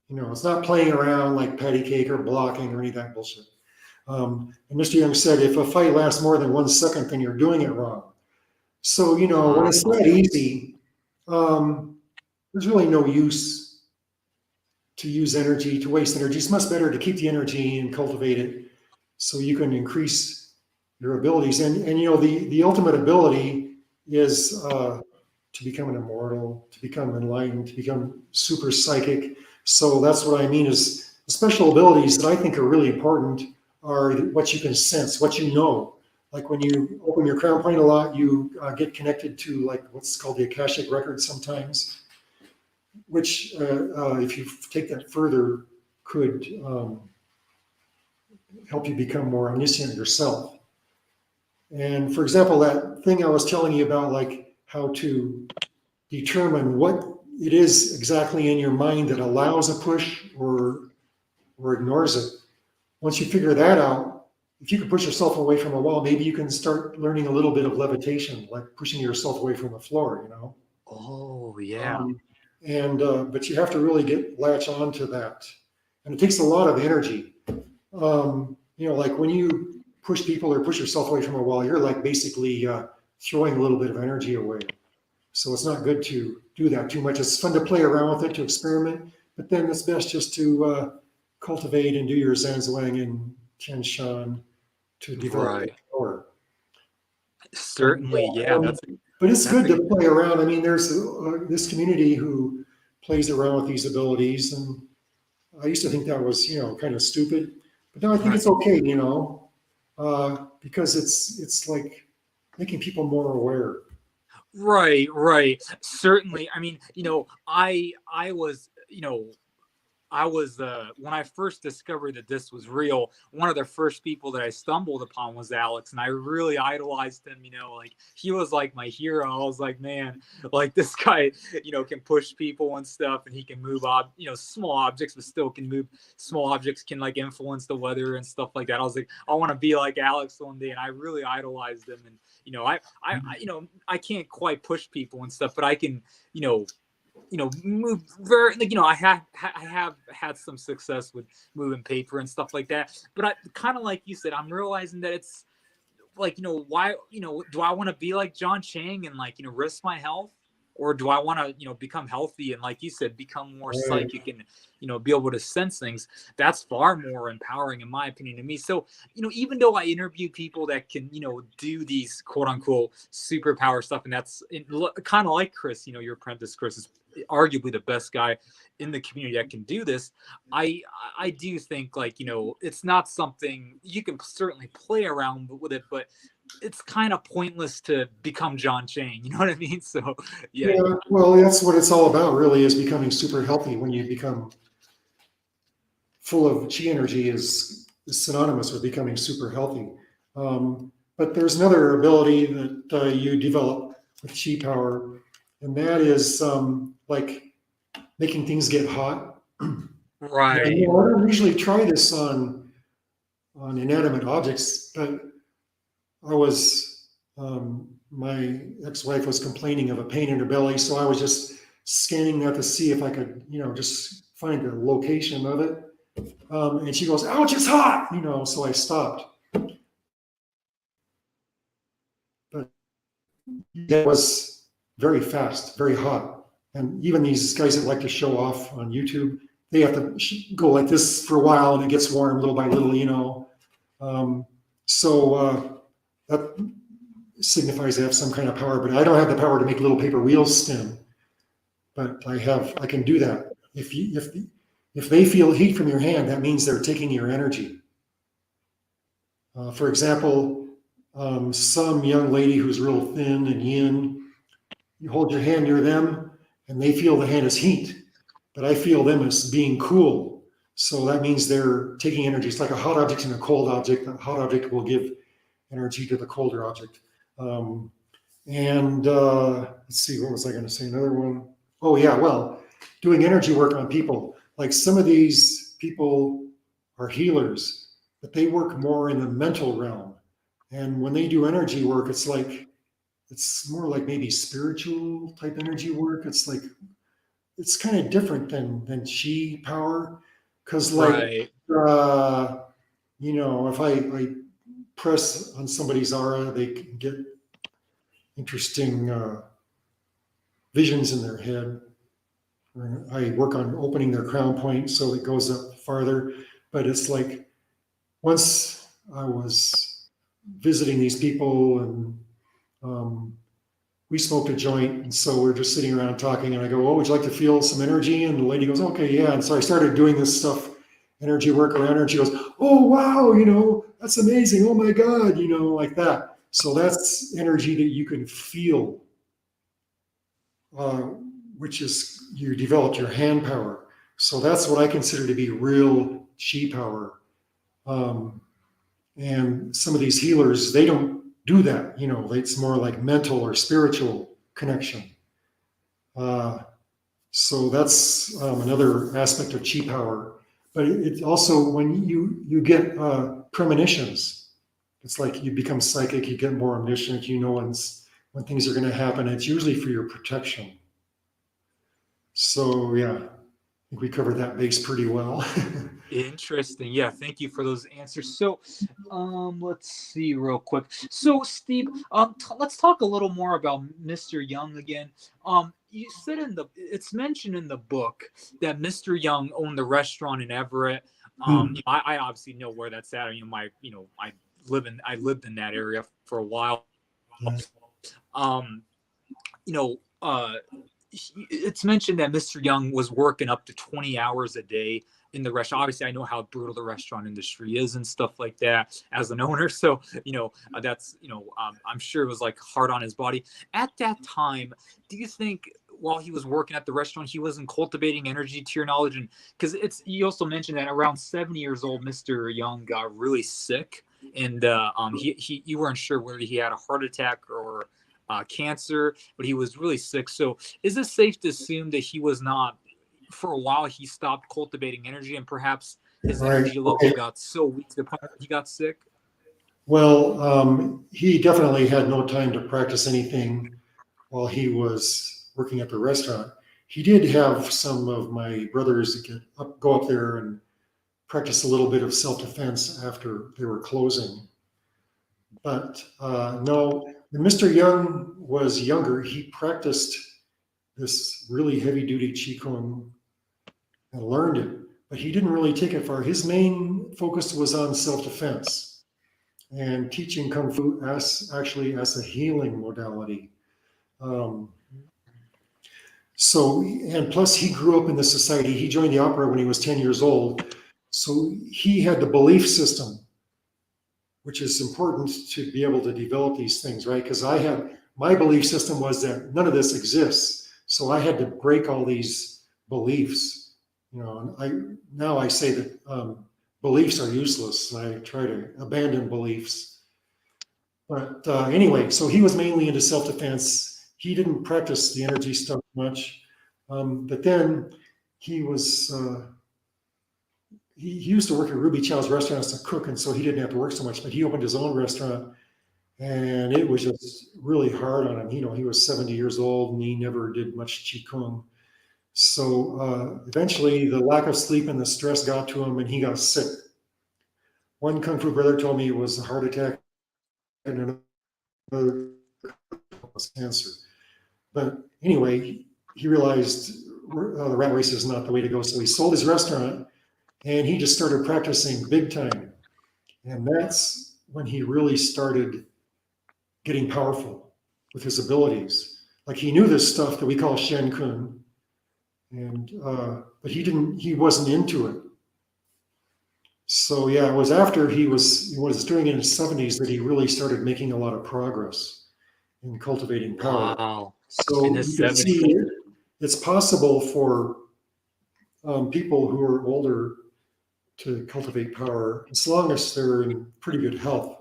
It's not playing around like patty cake or blocking or any of that bullshit. And Mr. Young said, if a fight lasts more than 1 second, then you're doing it wrong. So, when it's Wow. that easy, there's really no use to use energy, to waste energy. It's much better to keep the energy and cultivate it so you can increase your abilities. And the ultimate ability is to become an immortal, to become enlightened, to become super psychic. So that's what I mean is the special abilities that I think are really important are what you can sense, what you know. Like when you open your crown point a lot, you get connected to like what's called the Akashic record sometimes, which if you take that further, could help you become more omniscient yourself. And for example, that thing I was telling you about, like how to determine what it is exactly in your mind that allows a push or ignores it. Once you figure that out, if you can push yourself away from a wall, maybe you can start learning a little bit of levitation, like pushing yourself away from the floor, you know? Oh, yeah. But you have to really latch on to that. And it takes a lot of energy. You know, like when you push people or push yourself away from a wall, you're like basically throwing a little bit of energy away. So it's not good to do that too much. It's fun to play around with it, to experiment, but then it's best just to cultivate and do your Zanzhuang and Tian Shan to develop Right. power. Certainly, yeah. But it's good a to play around. I mean, there's this community who plays around with these abilities, and I used to think that was, you know, kind of stupid, but now I think it's okay, you know, because it's like making people more aware. Right. Certainly. I mean, you know, I was, you know, I was when I first discovered that this was real, one of the first people that I stumbled upon was Alex, and I really idolized him. You know, like he was like my hero. I was like, man, like this guy, you know, can push people and stuff, and he can move you know, small objects, but still can move small objects, can like influence the weather and stuff like that. I was like, I want to be like Alex one day, and I really idolized him. And you know, you know, I can't quite push people and stuff, but I can, you know, move very, like, you know, I have had some success with moving paper and stuff like that. But I kind of, like you said, I'm realizing that it's like, you know, why, you know, do I want to be like John Chang and, like, you know, risk my health? Or do I want to, you know, become healthy and, like you said, become more Right. psychic and, you know, be able to sense things? That's far more empowering, in my opinion, to me. So, you know, even though I interview people that can, you know, do these quote unquote superpower stuff, and that's kind of like Chris, you know, your apprentice Chris is arguably the best guy in the community that can do this. I do think, like, you know, it's not something you can certainly play around with it, but it's kind of pointless to become John Chang. You know what I mean? So yeah. Yeah, well, that's what it's all about, really, is becoming super healthy. When you become full of chi energy is synonymous with becoming super healthy. But there's another ability that you develop with chi power, and that is like making things get hot. And, you Right. know, I don't usually try this on inanimate objects, but I was my ex-wife was complaining of a pain in her belly, so I was just scanning that to see if I could, you know, just find the location of it. And she goes, "Ouch, it's hot!" You know, so I stopped. But that was very fast, very hot. And even these guys that like to show off on YouTube, they have to go like this for a while, and it gets warm little by little, you know. So that signifies they have some kind of power, but I don't have the power to make little paper wheels spin. But I can do that. If they feel heat from your hand, that means they're taking your energy. For example, some young lady who's real thin and yin, you hold your hand near them, and they feel the hand as heat, but I feel them as being cool. So that means they're taking energy. It's like a hot object and a cold object. The hot object will give energy to the colder object. Let's see, what was I going to say? Another one. Oh yeah, well, doing energy work on people. Like some of these people are healers, but they work more in the mental realm. And when they do energy work, it's more like maybe spiritual type energy work. It's kind of different than chi power, because Right. you know, if I press on somebody's aura, they can get interesting visions in their head. I work on opening their crown point so it goes up farther. But it's like once I was visiting these people, and we smoked a joint, and so we're just sitting around talking, and I go, "Oh, would you like to feel some energy?" And the lady goes, "Okay, yeah." And so I started doing this stuff, energy work around her, and she goes, "Oh, wow, you know, that's amazing. Oh my God," you know, like that. So that's energy that you can feel, uh, which is you developed your hand power. So that's what I consider to be real chi power. Um, and some of these healers, they don't do that. It's more like mental or spiritual connection. So that's another aspect of chi power. But it also, when you get premonitions, it's like you become psychic, you get more omniscient, when things are going to happen. It's usually for your protection. So yeah, I think we covered that base pretty well. Interesting. Yeah, thank you for those answers. So, let's see real quick. So, Steve, let's talk a little more about Mr. Young again. You said it's mentioned in the book that Mr. Young owned the restaurant in Everett. I obviously know where that's at. I lived in that area for a while. Um, you know, it's mentioned that Mr. Young was working up to 20 hours a day in the restaurant. Obviously, I know how brutal the restaurant industry is and stuff like that as an owner. So, I'm sure it was like hard on his body. At that time, do you think while he was working at the restaurant, he wasn't cultivating energy to your knowledge? And because you also mentioned that around 70 years old, Mr. Young got really sick. And you weren't sure whether he had a heart attack or cancer, but he was really sick. So is it safe to assume that he was not, for a while, he stopped cultivating energy and perhaps his Right. energy level Okay. got so weak to the point where he got sick? Well, he definitely had no time to practice anything while he was working at the restaurant. He did have some of my brothers go up there and practice a little bit of self-defense after they were closing. But no, when Mr. Young was younger, he practiced this really heavy-duty Qigong and learned it, but he didn't really take it far. His main focus was on self-defense and teaching Kung Fu as a healing modality. And plus he grew up in the society. He joined the opera when he was 10 years old. So he had the belief system, which is important to be able to develop these things, right? Because my belief system was that none of this exists. So I had to break all these beliefs, and now I say that beliefs are useless. I try to abandon beliefs. But anyway, so he was mainly into self-defense. He didn't practice the energy stuff much. But then he was, he used to work at Ruby Chow's restaurant as a cook, and so he didn't have to work so much, but he opened his own restaurant, and it was just really hard on him. He was 70 years old, and he never did much Qigong. So eventually the lack of sleep and the stress got to him, and he got sick. One Kung Fu brother told me it was a heart attack, and another was cancer. But anyway, he realized the rat race is not the way to go, so he sold his restaurant, and he just started practicing big time. And that's when he really started getting powerful with his abilities. Like he knew this stuff that we call Shen Kun, but he wasn't into it. So yeah, it was after he was doing it in his 70s that he really started making a lot of progress in cultivating power. Wow. So In his you can 70s. see it's possible for people who are older to cultivate power as long as they're in pretty good health.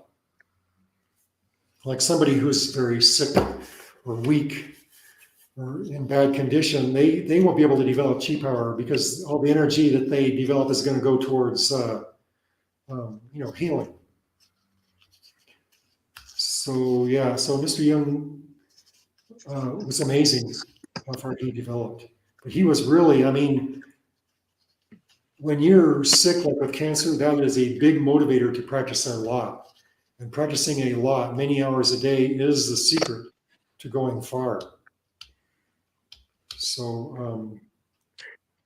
Like somebody who's very sick or weak or in bad condition, they won't be able to develop chi power because all the energy that they develop is going to go towards healing. So yeah, so Mr. Young was amazing how far he developed. But he was really, when you're sick like with cancer, that is a big motivator to practice a lot. And practicing a lot, many hours a day, is the secret to going far. So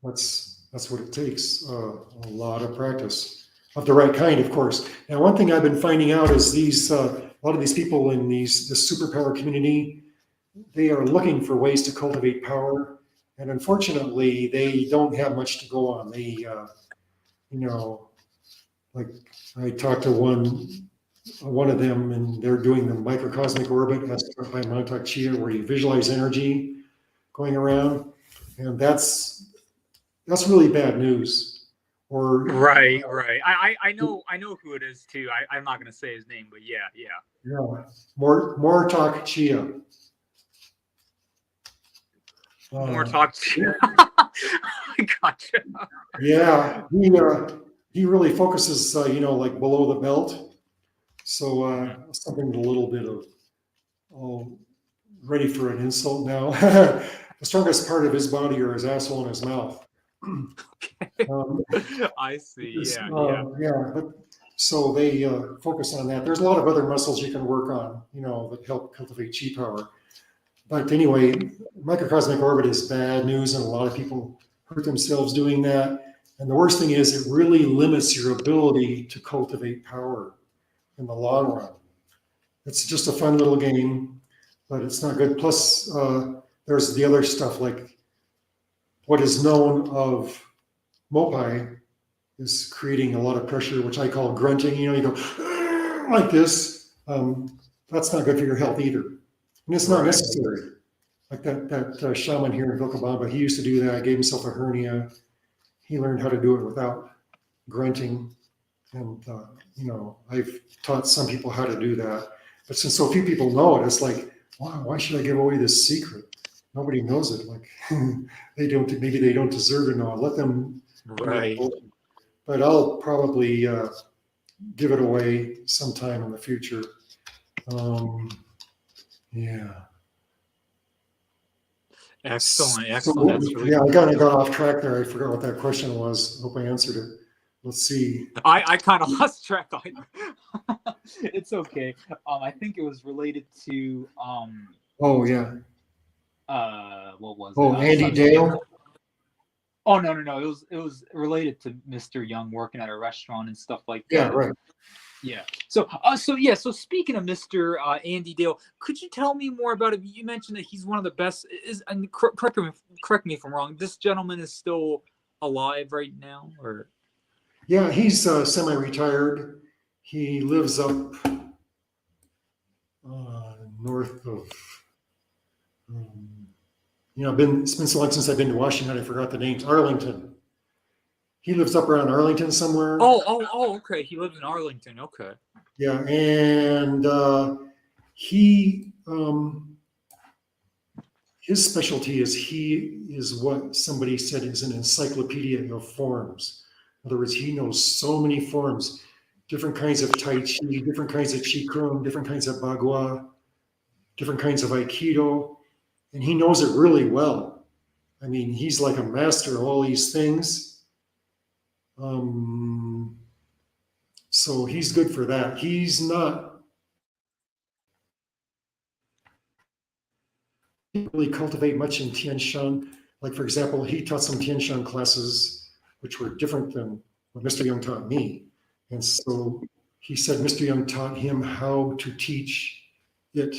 that's what it takes, a lot of practice of the right kind, of course. Now, one thing I've been finding out is a lot of these people in the superpower community, they are looking for ways to cultivate power. And unfortunately, they don't have much to go on. They, like I talked to one of them, and they're doing the microcosmic orbit as taught by Montauk Chia, where you visualize energy going around. And that's that's really bad news. Or Right. I know who it is too. I'm not gonna say his name, but yeah. Mortok Chia. More talk to I gotcha. Yeah, he really focuses, like below the belt. So something a little bit of, oh, ready for an insult now. The strongest part of his body are his asshole and his mouth. Um, I see. Yeah. yeah. But so they focus on that. There's a lot of other muscles you can work on, that help cultivate chi power. But anyway, microcosmic orbit is bad news, and a lot of people hurt themselves doing that. And the worst thing is, it really limits your ability to cultivate power in the long run. It's just a fun little game, but it's not good. Plus, there's the other stuff, like what is known of Mopai is creating a lot of pressure, which I call grunting. You go like this. That's not good for your health either, and it's not necessary. Like that shaman here in Vilcabamba, he used to do that. Gave himself a hernia. He learned how to do it without grunting, and I've taught some people how to do that. But since so few people know it, it's like, wow, why should I give away this secret? Nobody knows it. Like maybe they don't deserve to know it. Let them. Right. But I'll probably give it away sometime in the future. Yeah. Excellent. That's really yeah, I got off track there. I forgot what that question was. Hope I answered it. Let's see. I kind of lost track. It's okay. I think it was related to Oh yeah. What was Oh, it? Andy Dale. Oh no. It was related to Mr. Young working at a restaurant and stuff like that. Yeah, right. Yeah. So speaking of Mr. Andy Dale, could you tell me more about it? You mentioned that he's one of the best. And correct me if I'm wrong. This gentleman is still alive right now, or? Yeah, he's semi-retired. He lives up north of. It's been so long since I've been to Washington. I forgot the names. Arlington. He lives up around Arlington somewhere. Oh, okay. He lives in Arlington. Okay. Yeah, and he his specialty is he is what somebody said is an encyclopedia of forms. In other words, he knows so many forms, different kinds of Tai Chi, different kinds of Qigong, different kinds of Bagua, different kinds of Aikido, and he knows it really well. I mean, he's like a master of all these things. So he's good for that. He's not really cultivate much in Tian Shan. Like, for example, he taught some Tian Shan classes, which were different than what Mr. Young taught me. And so he said Mr. Young taught him how to teach it,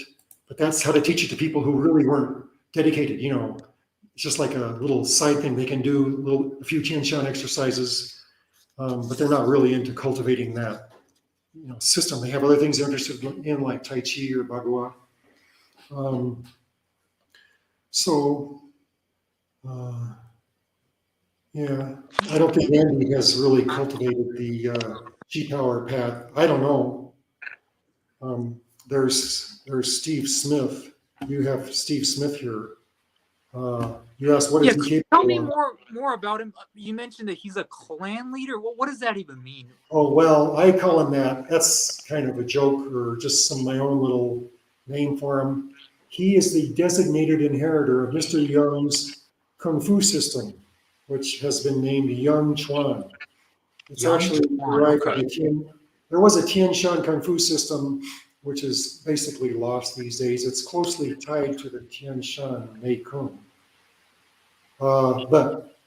but that's how to teach it to people who really weren't dedicated. It's just like a little side thing they can do, a few Tian Shan exercises, but they're not really into cultivating that system. They have other things they're interested in, like Tai Chi or Bagua. Yeah, I don't think Andy has really cultivated the chi power path. I don't know. There's Steve Smith. You have Steve Smith here. You asked what is he capable of? Tell me more about him. You mentioned that he's a clan leader. What does that even mean? Oh, well, I call him that. That's kind of a joke or just my own little name for him. He is the designated inheritor of Mr. Young's Kung Fu system, which has been named Young Chuan. It's actually derived from there was a Tian Shan Kung Fu system, which is basically lost these days. It's closely tied to the Tian Shan Mei Kung. But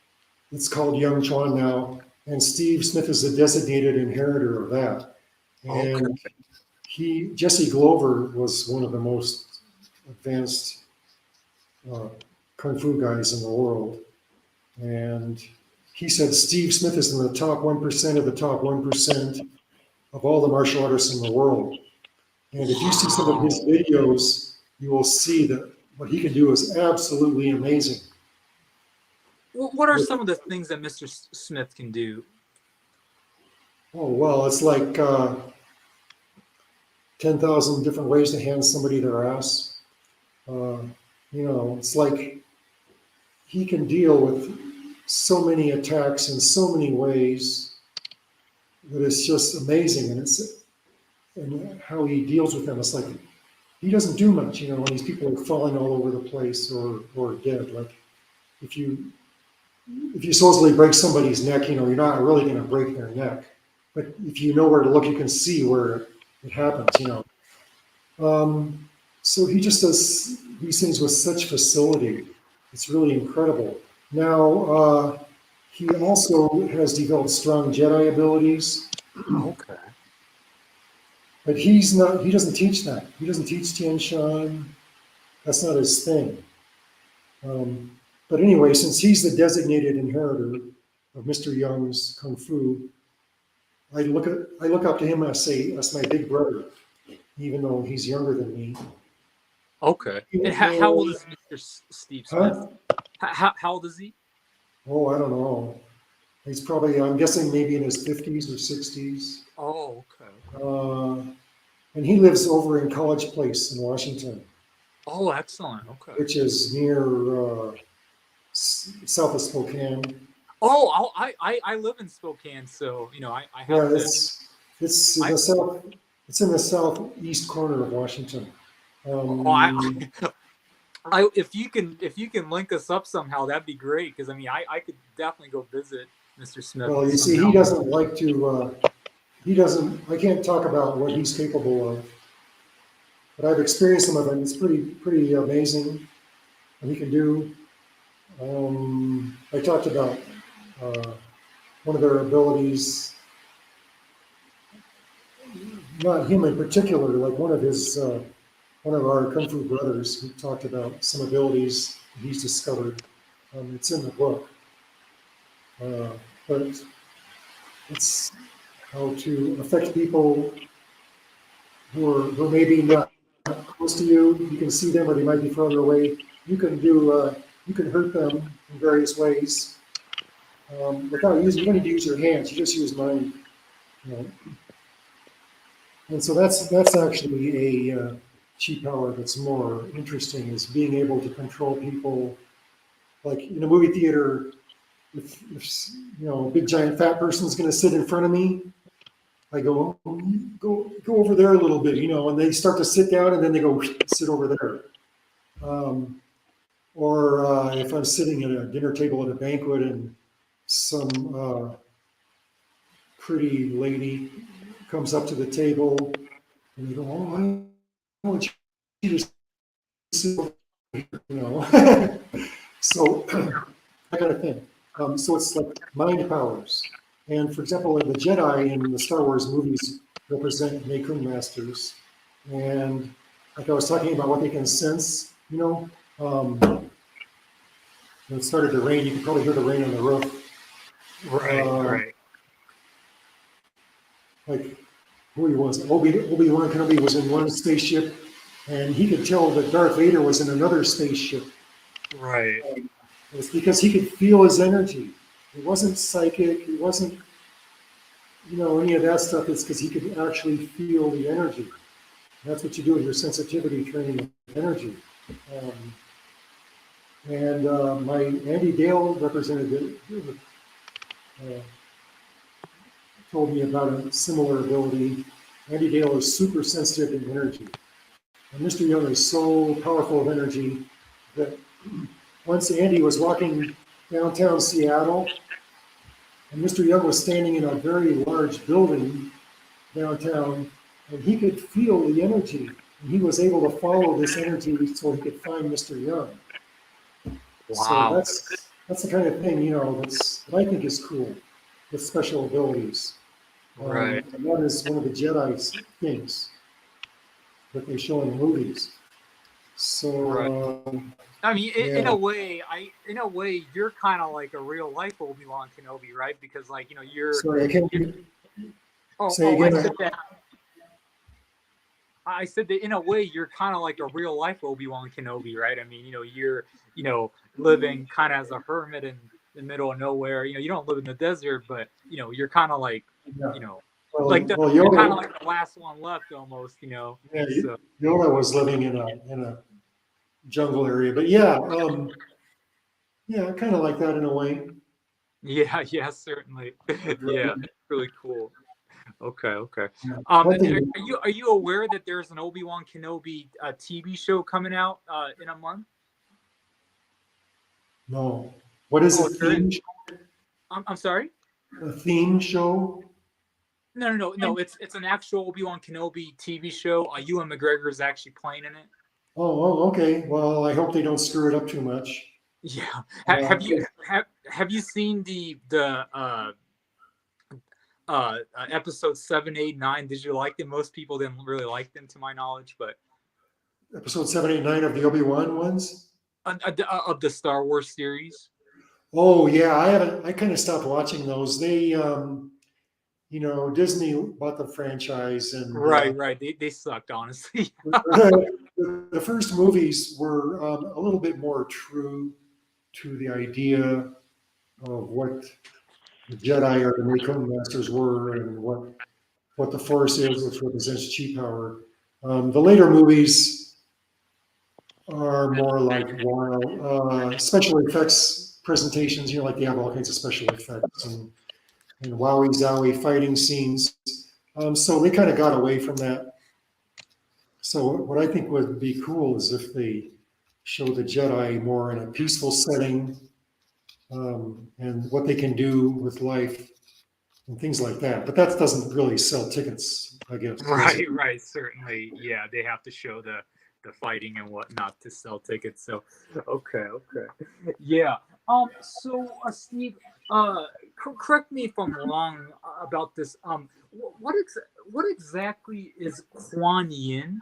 it's called Young Chuan now, and Steve Smith is the designated inheritor of that. And Jesse Glover was one of the most advanced Kung Fu guys in the world. And he said Steve Smith is in the top 1% of the top 1% of all the martial artists in the world. And if you see some of his videos, you will see that what he can do is absolutely amazing. What are some of the things that Mr. Smith can do? Oh, well, it's like 10,000 different ways to hand somebody their ass. Uh, it's like he can deal with so many attacks in so many ways that it's just amazing. And how he deals with them. It's like he doesn't do much, when these people are falling all over the place or dead. Like if you supposedly break somebody's neck, you're not really going to break their neck. But if you know where to look, you can see where it happens. So he just does these things with such facility. It's really incredible. Now, he also has developed strong Jedi abilities, Okay. but he doesn't teach that. He doesn't teach Tian Shan. That's not his thing. But anyway, since he's the designated inheritor of Mr. Young's Kung Fu, I look up to him and I say, that's my big brother, even though he's younger than me. Okay. And how old is Mr. Steve Smith? Huh? How old is he? Oh, I don't know. He's probably, I'm guessing, maybe in his 50s or 60s. Oh, okay. And he lives over in College Place in Washington. Oh, excellent. Okay. Which is near south of Spokane. Oh, I live in Spokane, so I have. Yeah, it's in the south. It's in the southeast corner of Washington. If you can link us up somehow, that'd be great. Because I could definitely go visit Mr. Smith. Well, you see, he doesn't like to. He doesn't. I can't talk about what he's capable of, but I've experienced some of it. It's pretty amazing what he can do. I talked about one of their abilities. Not him in particular, like one of our Kung Fu brothers who talked about some abilities he's discovered. It's in the book. But it's how to affect people who are maybe not close to you. You can see them or they might be further away. You can hurt them in various ways. Without using, you don't need to use your hands, you just use mind. And so that's actually a chi power that's more interesting, is being able to control people. Like in a movie theater, if a big giant fat person's going to sit in front of me, I go over there a little bit, and they start to sit down and then they go sit over there. Or if I'm sitting at a dinner table at a banquet and some pretty lady comes up to the table and they go, oh, I want you to sit over here, So that kind of thing. So it's like mind powers. And for example, the Jedi in the Star Wars movies represent Nekun masters. And like I was talking about what they can sense, when it started to rain, you could probably hear the rain on the roof. Right. Like, who he was, Obi-Wan Kenobi was in one spaceship, and he could tell that Darth Vader was in another spaceship. Right. It's because he could feel his energy. It wasn't psychic. It wasn't, any of that stuff. It's because he could actually feel the energy. That's what you do with your sensitivity training of energy. My Andy Dale representative told me about a similar ability. Andy Dale is super sensitive in energy. And Mr. Young is so powerful of energy that once Andy was walking downtown Seattle, and Mr. Young was standing in a very large building downtown, and he could feel the energy. And he was able to follow this energy so he could find Mr. Young. Wow. So that's the kind of thing, that I think is cool with special abilities. Right. And that is one of the Jedi's things that they show in the movies. So, in a way, you're kind of like a real life Obi-Wan Kenobi, right? Because you're. Sorry, I can't. Say again. I said that in a way you're kind of like a real life Obi-Wan Kenobi, right? You're living kind of as a hermit and the middle of nowhere. You know, you don't live in the desert, but you know, you're kind of like, Yeah. you know, Well, like well, you're kind Yoda, of like the last one left almost. You know, yeah, so Yoda was living in a jungle area, but yeah, yeah, kind of like that in a way. yeah, yeah, certainly, yeah, really cool. Okay, okay. Yeah. One And thing, are you aware that there's an Obi-Wan Kenobi TV show coming out in a month? no, what is Oh, it? there. I'm sorry. A theme show? No, no, no, no. It's an actual Obi-Wan Kenobi TV show. Ewan McGregor is actually playing in it. Okay. Well, I hope they don't screw it up too much. Yeah. Uh, Have you seen the episode 7, 8, 9? Did you like them? Most people didn't really like them, to my knowledge, but episode 7, 8, 9 of the Obi-Wan ones. Of the Star Wars series. Oh yeah, I haven't. I kind of stopped watching those. They, Disney bought the franchise, and Right, right. They sucked, honestly. the first movies were a little bit more true to the idea of what the Jedi or the Maycomb Masters were, and what the Force is, which represents chi power. The later movies are more like wild special effects presentations. Like they have all kinds of special effects and wowie zowie fighting scenes. So they kind of got away from that. So what I think would be cool is if they show the Jedi more in a peaceful setting, and what they can do with life and things like that. But that doesn't really sell tickets, I guess. Right, right. Certainly, yeah. They have to show the fighting and whatnot to sell tickets. So, okay, okay, yeah. So, Steve, correct me if I'm wrong about this. What exactly is Kuan Yin?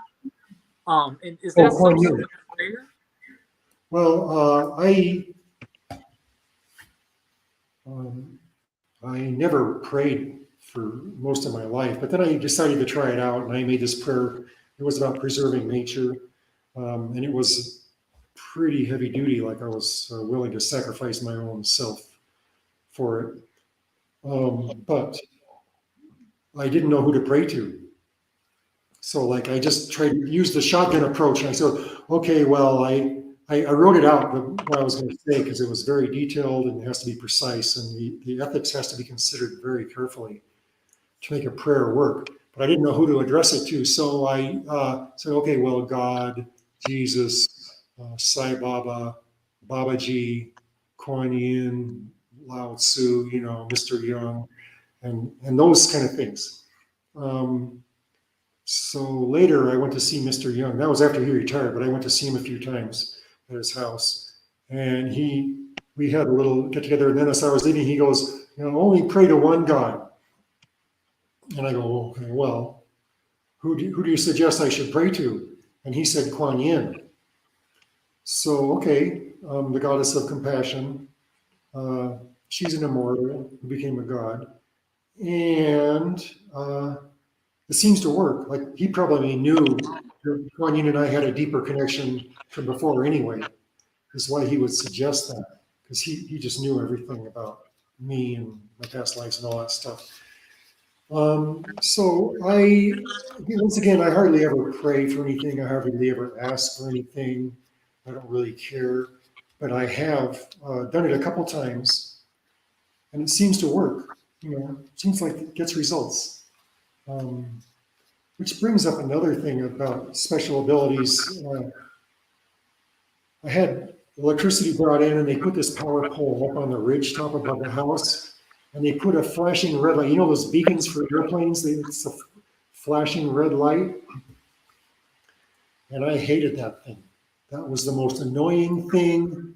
And is that Oh, some Kuan sort Yin. of prayer? Well, I never prayed for most of my life, but then I decided to try it out, and I made this prayer. It was about preserving nature, and it was pretty heavy duty. Like I was willing to sacrifice my own self for it, but I didn't know who to pray to. So like I just tried to use the shotgun approach, and I said, okay, well, I wrote it out what I was going to say because it was very detailed and it has to be precise, and the ethics has to be considered very carefully to make a prayer work. But I didn't know who to address it to, so I said, okay, well, God, Jesus, Sai Baba, Babaji, Kuan Yin, Lao Tzu, Mr. Young, and those kind of things. So later, I went to see Mr. Young. That was after he retired, but I went to see him a few times at his house. And we had a little get together. And then as I was leaving, he goes, only pray to one God. And I go, okay, well, who do you suggest I should pray to? And he said, Kuan Yin. So, okay, the goddess of compassion. She's an immortal who became a god. And it seems to work. Like he probably knew that Kuan Yin and I had a deeper connection from before anyway. Is why he would suggest that, because he just knew everything about me and my past lives and all that stuff. So once again, I hardly ever pray for anything. I hardly ever ask for anything. I don't really care, but I have done it a couple times, and it seems to work. It seems like it gets results. Which brings up another thing about special abilities. I had electricity brought in, and they put this power pole up on the ridge top above the house, and they put a flashing red light. Those beacons for airplanes? It's a flashing red light, and I hated that thing. That was the most annoying thing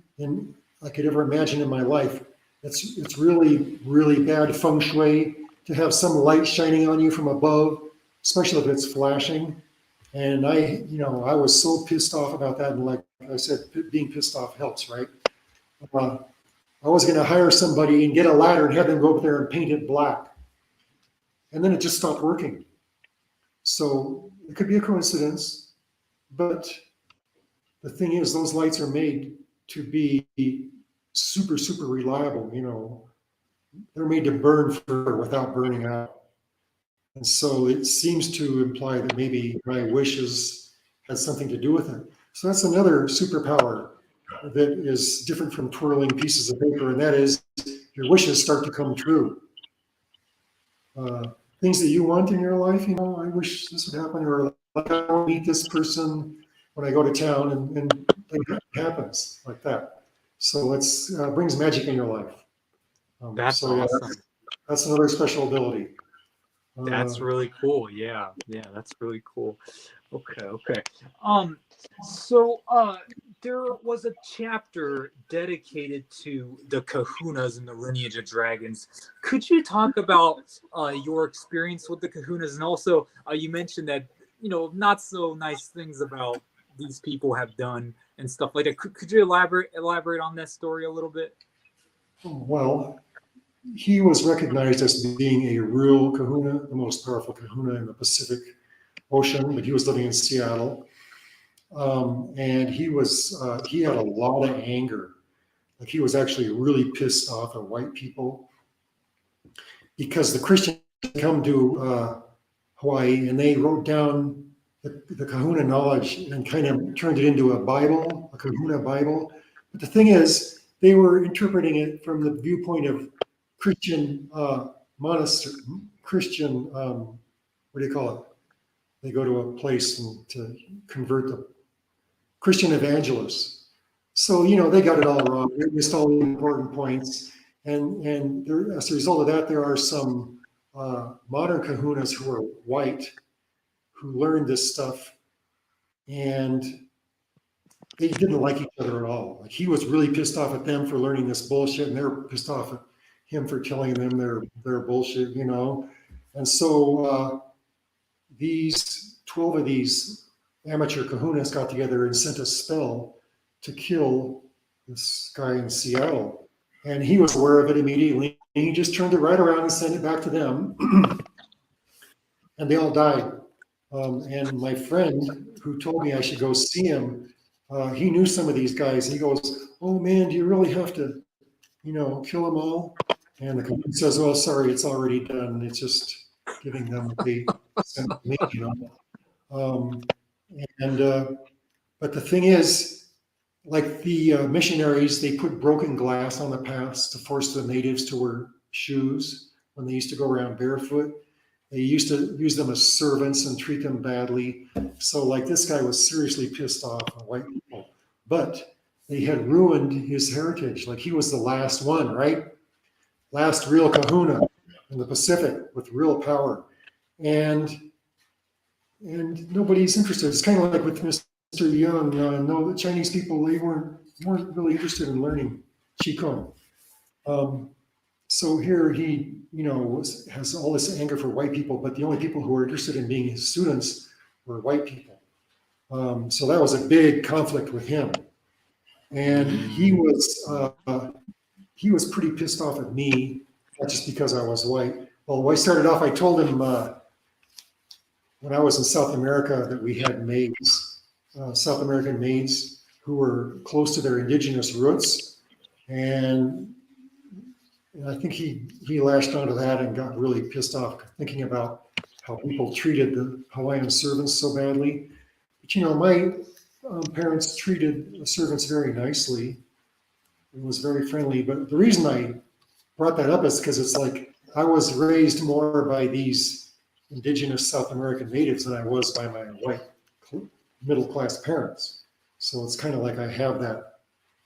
I could ever imagine in my life. It's really, really bad feng shui to have some light shining on you from above, especially if it's flashing. And I was so pissed off about that. And like I said, being pissed off helps, right? I was going to hire somebody and get a ladder and have them go up there and paint it black. And then it just stopped working. So it could be a coincidence, but the thing is, those lights are made to be super, super reliable. They're made to burn forever without burning out. And so it seems to imply that maybe my wishes had something to do with it. So that's another superpower that is different from twirling pieces of paper, and that is your wishes start to come true. Things that you want in your life, I wish this would happen, or like I want to meet this person when I go to town, and it happens like that. So it's brings magic in your life. That's So yeah, awesome. that's another special ability. That's really cool. Yeah, that's really cool. Okay. So there was a chapter dedicated to the Kahunas and the lineage of dragons. Could you talk about your experience with the Kahunas, and also you mentioned that not so nice things about these people have done and stuff like that. Could you elaborate on that story a little bit? Well, he was recognized as being a real Kahuna, the most powerful Kahuna in the Pacific Ocean, but he was living in Seattle. And he had a lot of anger. Like he was actually really pissed off at white people because the Christians come to Hawaii and they wrote down the Kahuna knowledge and kind of turned it into a Bible, a Kahuna Bible. But the thing is, they were interpreting it from the viewpoint of Christian monastery, Christian, what do you call it? They go to a place to convert the Christian evangelists. So, they got it all wrong. They missed all the important points. And there, as a result of that, there are some modern kahunas who are white who learned this stuff, and they didn't like each other at all. Like he was really pissed off at them for learning this bullshit, and they're pissed off at him for telling them their bullshit, And so these 12 of these amateur kahunas got together and sent a spell to kill this guy in Seattle. And he was aware of it immediately. And he just turned it right around and sent it back to them. And they all died. And my friend who told me I should go see him, he knew some of these guys. He goes, "Oh man, do you really have to, kill them all?" And the kahuna says, "Well, sorry, it's already done. It's just giving them what they sent me, But the thing is, like the missionaries, they put broken glass on the paths to force the natives to wear shoes when they used to go around barefoot. They used to use them as servants and treat them badly. So, like, this guy was seriously pissed off at white people. But they had ruined his heritage. Like, he was the last one, right? Last real kahuna in the Pacific with real power. And nobody's interested. It's kind of like with Mr. Young. No, the Chinese people, they weren't really interested in learning Qigong. So here he, has all this anger for white people, but the only people who were interested in being his students were white people. So that was a big conflict with him, and he was pretty pissed off at me, not just because I was white. Well, when I started off, I told him when I was in South America that we had maids, South American maids who were close to their indigenous roots, and I think he lashed onto that and got really pissed off thinking about how people treated the Hawaiian servants so badly. But my parents treated the servants very nicely. It was very friendly. But the reason I brought that up is because it's like I was raised more by these indigenous South American natives than I was by my white middle class parents. So it's kind of like I have that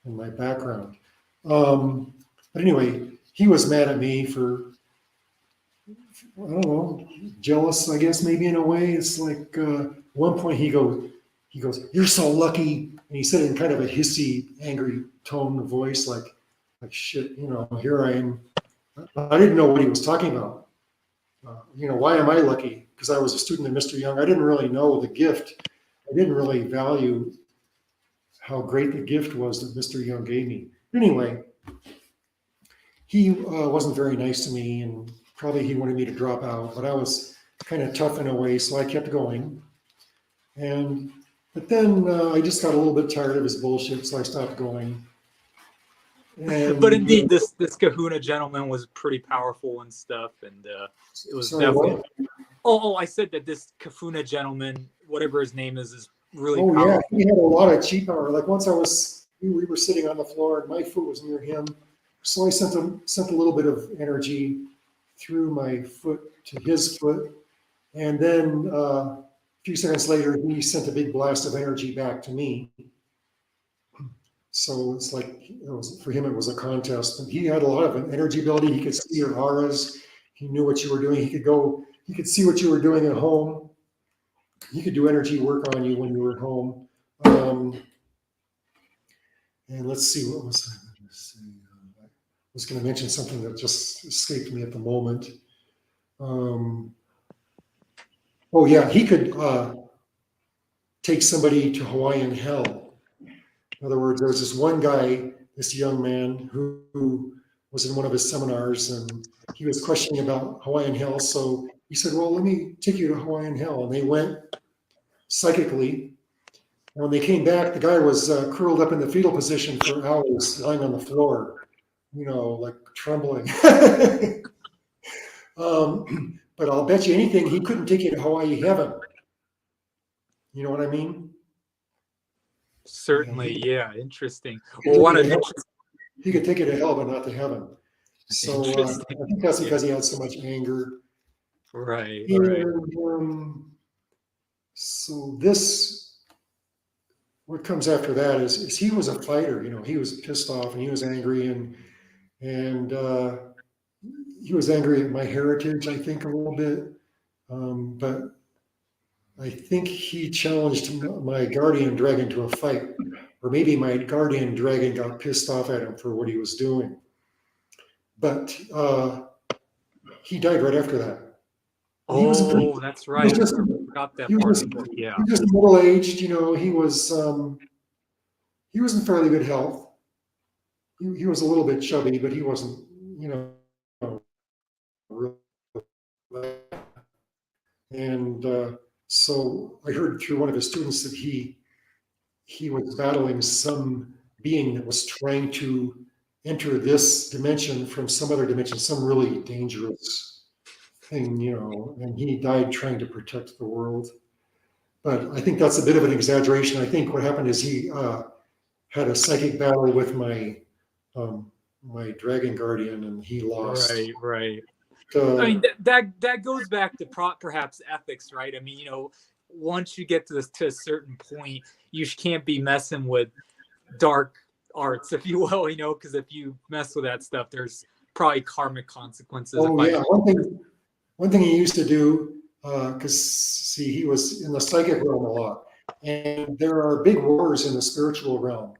in my background. But anyway, he was mad at me for, I don't know, jealous, I guess, maybe in a way. It's like at one point he goes, "You're so lucky," and he said it in kind of a hissy, angry tone of voice, like shit, here I am. I didn't know what he was talking about. Why am I lucky? Because I was a student of Mr. Young. I didn't really know the gift. I didn't really value how great the gift was that Mr. Young gave me. Anyway, he wasn't very nice to me, and probably he wanted me to drop out, but I was kind of tough in a way, so I kept going. But then I just got a little bit tired of his bullshit, so I stopped going. And But indeed, this Kahuna gentleman was pretty powerful and stuff, and it was sorry, definitely. what? Oh, I said that this Kafuna gentleman, whatever his name is really Oh yeah, powerful. he had a lot of chi power. Like once we were sitting on the floor and my foot was near him, so I sent a little bit of energy through my foot to his foot, and then a few seconds later he sent a big blast of energy back to me. So it's like for him it was a contest, but he had a lot of energy ability. He could see your auras. He knew what you were doing. He could see what you were doing at home. He could do energy work on you when you were at home. And let's see, what was I going to say? I was going to mention something that just escaped me at the moment. Oh yeah, he could take somebody to Hawaiian hell. In other words, there was this one guy, this young man who was in one of his seminars, and he was questioning about Hawaiian hell. So he said, well, let me take you to Hawaiian hell. And they went psychically. And when they came back, the guy was curled up in the fetal position for hours, lying on the floor, like trembling. But I'll bet you anything, he couldn't take you to Hawaii heaven. You know what I mean? Certainly, yeah, interesting. Well, What an he could take you to hell, but not to heaven. So I think that's because he had so much anger. Right, And, right. So what comes after that is he was a fighter. He was pissed off and he was angry, and he was angry at my heritage, I think, a little bit. But I think he challenged my guardian dragon to a fight, or maybe my guardian dragon got pissed off at him for what he was doing. But he died right after that. Oh, that's right. I forgot that part. Yeah. He was just middle-aged. He was in fairly good health. He was a little bit chubby, but he wasn't, really. And so I heard through one of his students that he was battling some being that was trying to enter this dimension from some other dimension, some really dangerous thing, and he died trying to protect the world. But I think that's a bit of an exaggeration. I think what happened is he had a psychic battle with my dragon guardian, and he lost. Right. I mean, that goes back to perhaps ethics, right? I mean, once you get to a certain point, you can't be messing with dark arts, if you will, because if you mess with that stuff, there's probably karmic consequences. Oh yeah, one thing he used to do, because see, he was in the psychic realm a lot, and there are big wars in the spiritual realm.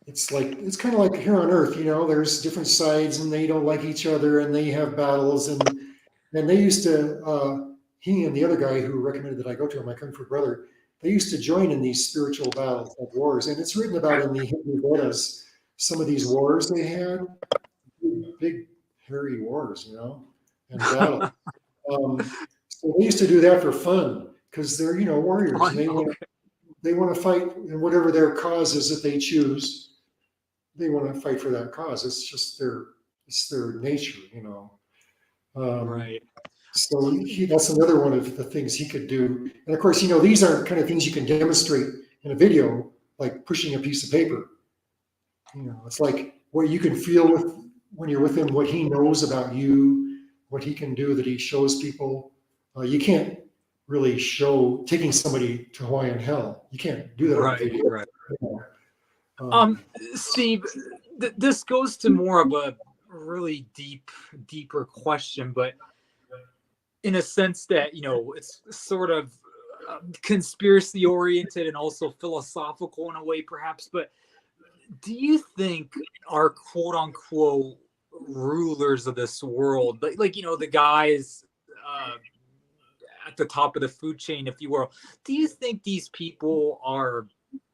It's kind of like here on Earth, there's different sides, and they don't like each other, and they have battles, and they used to, he and the other guy who recommended that I go to him, my Kung Fu brother, they used to join in these spiritual battles, like wars, and it's written about in the Hindu Vedas, some of these wars they had, big hairy wars, and battle. So they used to do that for fun because they're, warriors, and they want to fight in whatever their cause is that they choose. They want to fight for that cause. It's just their nature, Right. So that's another one of the things he could do. And of course, these aren't kind of things you can demonstrate in a video, like pushing a piece of paper. It's like what you can feel when you're with him, what he knows about you, what he can do that he shows people. You can't really show taking somebody to Hawaiian hell. You can't do that on video. Right. Steve, this goes to more of a really deeper question, but in a sense that, it's sort of conspiracy oriented and also philosophical in a way, perhaps. But do you think our quote unquote rulers of this world, like the guys at the top of the food chain, if you will, do you think these people are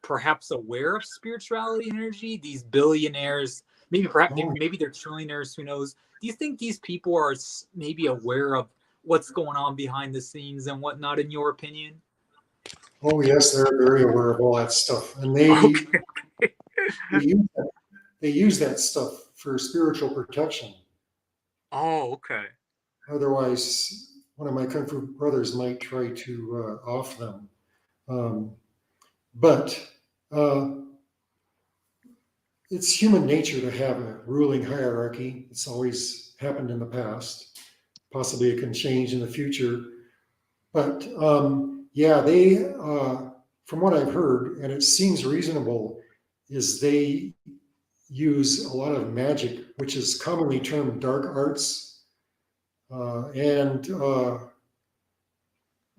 perhaps aware of spirituality and energy? These billionaires, maybe they're trillionaires, who knows? Do you think these people are maybe aware of what's going on behind the scenes and whatnot, in your opinion? Oh yes, they're very aware of all that stuff, and they they use that stuff for spiritual protection. Oh, okay. Otherwise, one of my kung fu brothers might try to off them. Um, but it's human nature to have a ruling hierarchy. It's always happened in the past. Possibly it can change in the future. But yeah, they, from what I've heard, and it seems reasonable, is they use a lot of magic, which is commonly termed dark arts. And of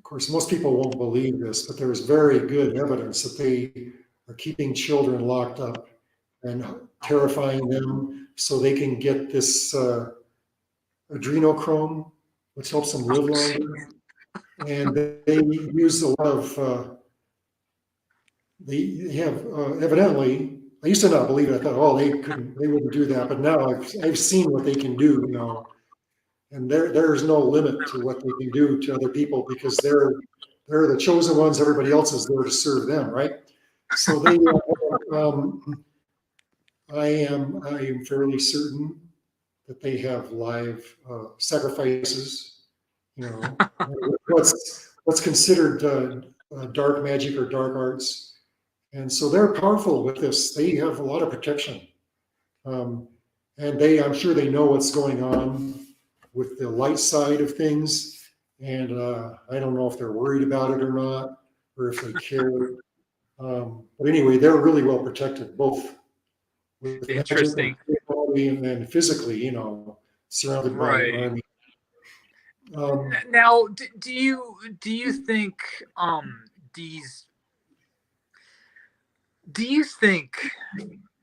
course, most people won't believe this, but there's very good evidence that they are keeping children locked up and terrifying them so they can get this adrenochrome, which helps them live longer. And they use a lot of, they have evidently, I used to not believe it. I thought, oh, they wouldn't do that. But now I've seen what they can do, you know, and there's no limit to what they can do to other people because they're the chosen ones. Everybody else is there to serve them, right? So they, I am fairly certain that they have live sacrifices. You know, what's considered dark magic or dark arts, and so they're powerful with this. They have a lot of protection, and I'm sure they know what's going on with the light side of things. And I don't know if they're worried about it or not, or if they care. But anyway, they're really well protected, both with magic Interesting. and physically, you know, surrounded by an Right. army. Now, do you think these do you think,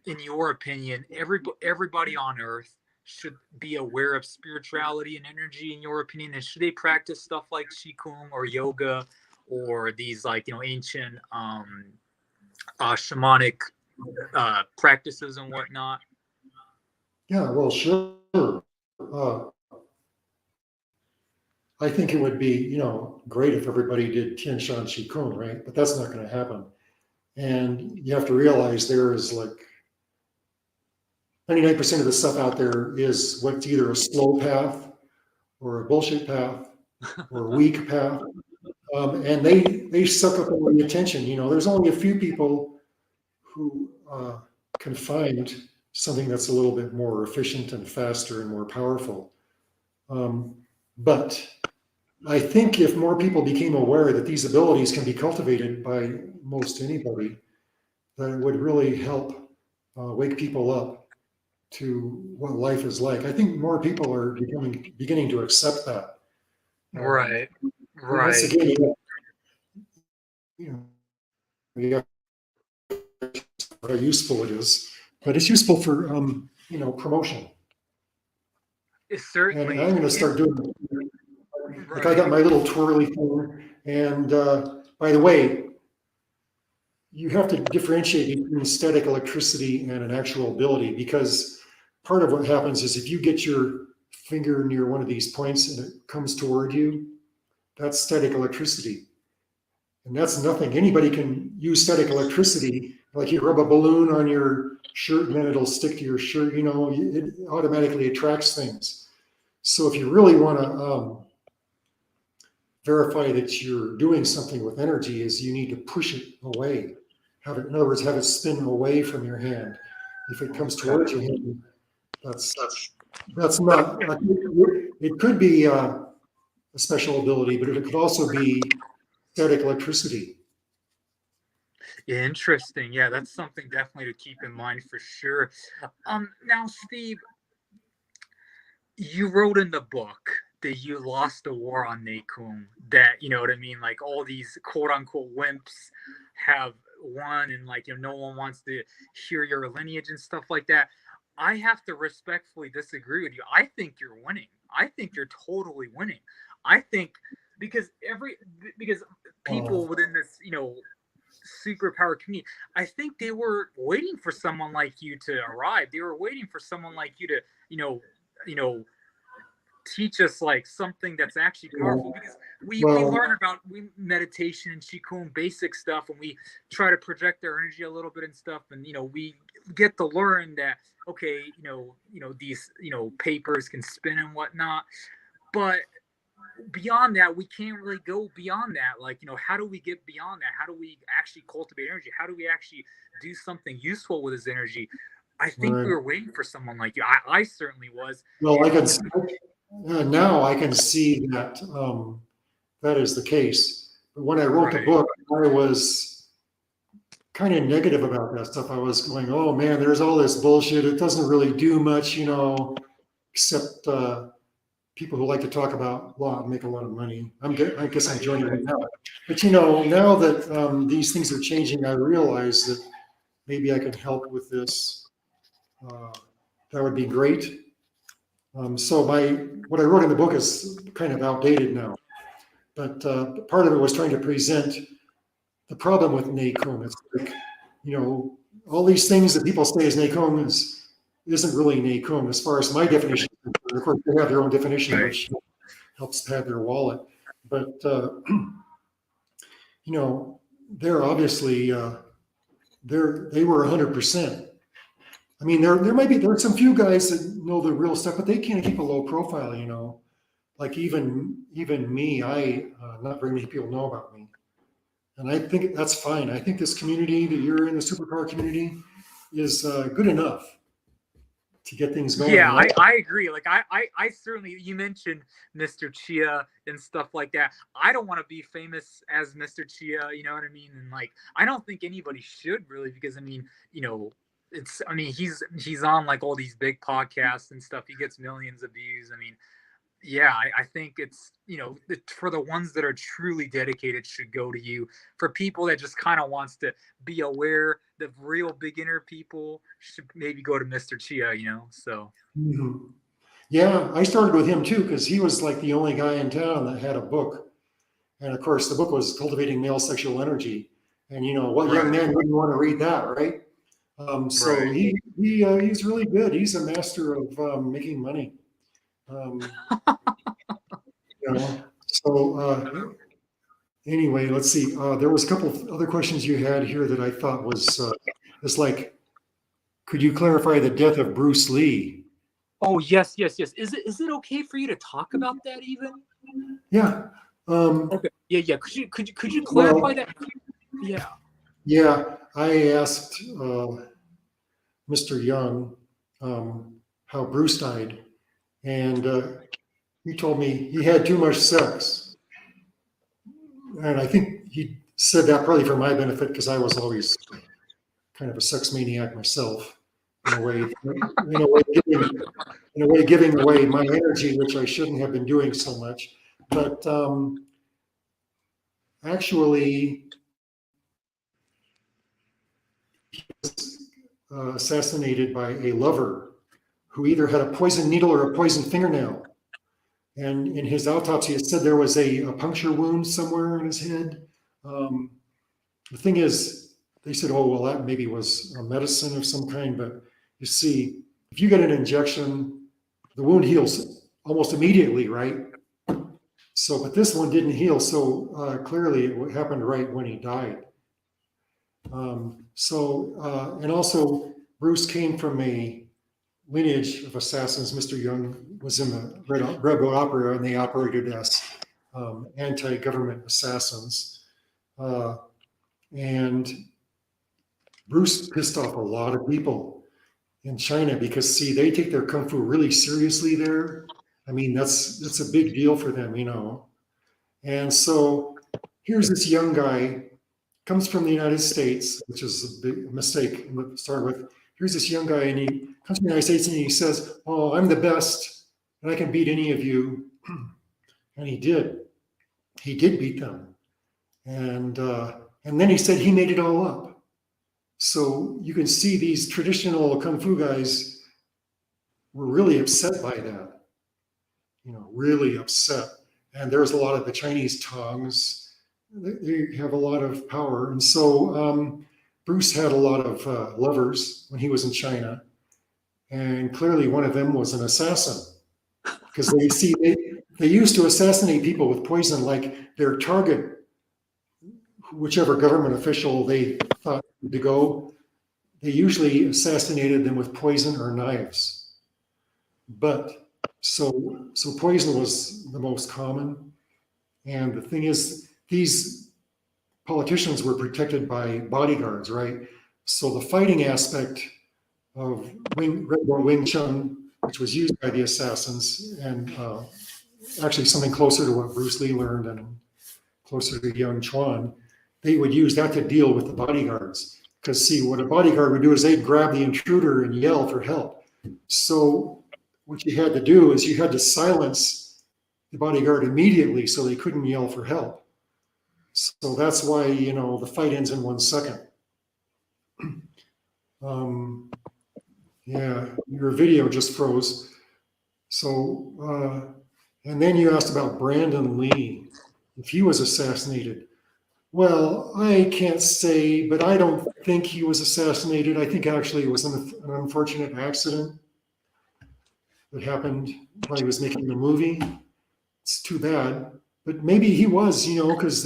in your opinion, everybody on Earth should be aware of spirituality and energy? In your opinion, and should they practice stuff like qigong or yoga or these, like, ancient shamanic practices and whatnot? Yeah, well, sure. Uh, I think it would be, you know, great if everybody did Tian Shan Qi Kung, right? But that's not going to happen. And you have to realize there is like 99% of the stuff out there is what's either a slow path or a bullshit path or a weak path. And they suck up all the attention. You know, there's only a few people who can find something that's a little bit more efficient and faster and more powerful. But I think if more people became aware that these abilities can be cultivated by most anybody, that it would really help wake people up to what life is like. I think more people are beginning to accept that. Right, Once right. again, you know, you have how useful it is, but it's useful for you know, promotion. It's And I'm certainly going to start doing like I got right. my little twirly thing. And by the way, you have to differentiate between static electricity and an actual ability, because part of what happens is if you get your finger near one of these points and it comes toward you, that's static electricity. And that's nothing. Anybody can use static electricity. Like you rub a balloon on your shirt and then it'll stick to your shirt, you know, it automatically attracts things. So if you really want to verify that you're doing something with energy, is you need to push it away. Have it, in other words, have it spin away from your hand. If it comes towards your hand, that's not. It could be a special ability, but it could also be static electricity. Interesting. Yeah, that's something definitely to keep in mind for sure. Now, Steve, you wrote in the book that you lost the war on Nakum. That, you know what I mean, like all these quote unquote wimps have won, and, like, no one wants to hear your lineage and stuff like that. I have to respectfully disagree with you. I think you're winning. I think you're totally winning. I think because people Oh, within this, superpower community, I think they were waiting for someone like you to arrive. They were waiting for someone like you to, you know, teach us like something that's actually powerful, because we Well, learn about meditation and qigong basic stuff, and we try to project our energy a little bit and stuff, and we get to learn that, okay, these papers can spin and whatnot, but beyond that we can't really go beyond that. Like, how do we get beyond that? How do we actually cultivate energy? How do we actually do something useful with this energy? I think right. we were waiting for someone like you. I certainly was. Well, And now I can see that that is the case. But when I wrote the right, book, I was kind of negative about that stuff. I was going, "Oh man, there's all this bullshit. It doesn't really do much, except people who like to talk about law and make a lot of money." I guess I'm joining them now. But now that these things are changing, I realize that maybe I can help with this. That would be great. So what I wrote in the book is kind of outdated now, but part of it was trying to present the problem with Neikum. It's like, all these things that people say is Neikum isn't really Neikum as far as my definition. Of course, they have their own definition, right. which helps pad their wallet. But they're obviously they were 100%. I mean, there are some few guys that know the real stuff, but they can't keep a low profile. Like even me, not very many people know about me, and I think that's fine. I think this community that you're in, the superpower community, is good enough to get things going. Yeah, I agree. Like I certainly, you mentioned Mr. Chia and stuff like that. I don't want to be famous as Mr. Chia, you know what I mean? And like, I don't think anybody should really, because he's on like all these big podcasts and stuff. He gets millions of views. I mean, yeah, I think it's, for the ones that are truly dedicated should go to you. For people that just kind of wants to be aware, the real beginner people should maybe go to Mr. Chia, so. Mhm. Yeah, I started with him too, because he was like the only guy in town that had a book. And of course, the book was Cultivating Male Sexual Energy. And what young Right. man wouldn't want to read that, right? So Right. he's really good. He's a master of making money. Um, So anyway, let's see. There was a couple of other questions you had here that I thought was it's like, could you clarify the death of Bruce Lee? Oh, yes. Is it okay for you to talk about that even? Yeah. Okay. Yeah. Could you Well, clarify that? Yeah. yeah. I asked Mr. Young how Bruce died, and he told me he had too much sex, and I think he said that probably for my benefit because I was always kind of a sex maniac myself, in a way, giving away my energy, which I shouldn't have been doing so much. But actually, he was assassinated by a lover who either had a poison needle or a poison fingernail. And in his autopsy, it said there was a puncture wound somewhere in his head. The thing is, they said, oh, well, that maybe was a medicine of some kind. But you see, if you get an injection, the wound heals almost immediately, right? So, but this one didn't heal. So clearly it happened right when he died. And also Bruce came from a lineage of assassins. Mr. Young was in the Red Brigade Opera, and they operated as anti-government assassins. And Bruce pissed off a lot of people in China because, see, they take their kung fu really seriously there. I mean, that's a big deal for them, And so here's this young guy, comes from the United States, which is a big mistake to start with. Here's this young guy, and he comes from the United States, and he says, "Oh, I'm the best, and I can beat any of you." And he did. He did beat them, and then he said he made it all up. So you can see these traditional kung fu guys were really upset by that. Really upset. And there's a lot of the Chinese tongs. They have a lot of power, and so Bruce had a lot of lovers when he was in China, and clearly one of them was an assassin. because they used to assassinate people with poison, like their target, whichever government official they thought to go, they usually assassinated them with poison or knives. But so poison was the most common. And the thing is, these politicians were protected by bodyguards, right? So the fighting aspect of Wing Chun, which was used by the assassins, and actually something closer to what Bruce Lee learned and closer to young Chuan, they would use that to deal with the bodyguards. Because see, what a bodyguard would do is they'd grab the intruder and yell for help. So what you had to do is you had to silence the bodyguard immediately so they couldn't yell for help. So that's why, the fight ends in 1 second. Yeah, your video just froze. So, and then you asked about Brandon Lee, if he was assassinated. Well, I can't say, but I don't think he was assassinated. I think actually it was an unfortunate accident that happened while he was making the movie. It's too bad, but maybe he was, because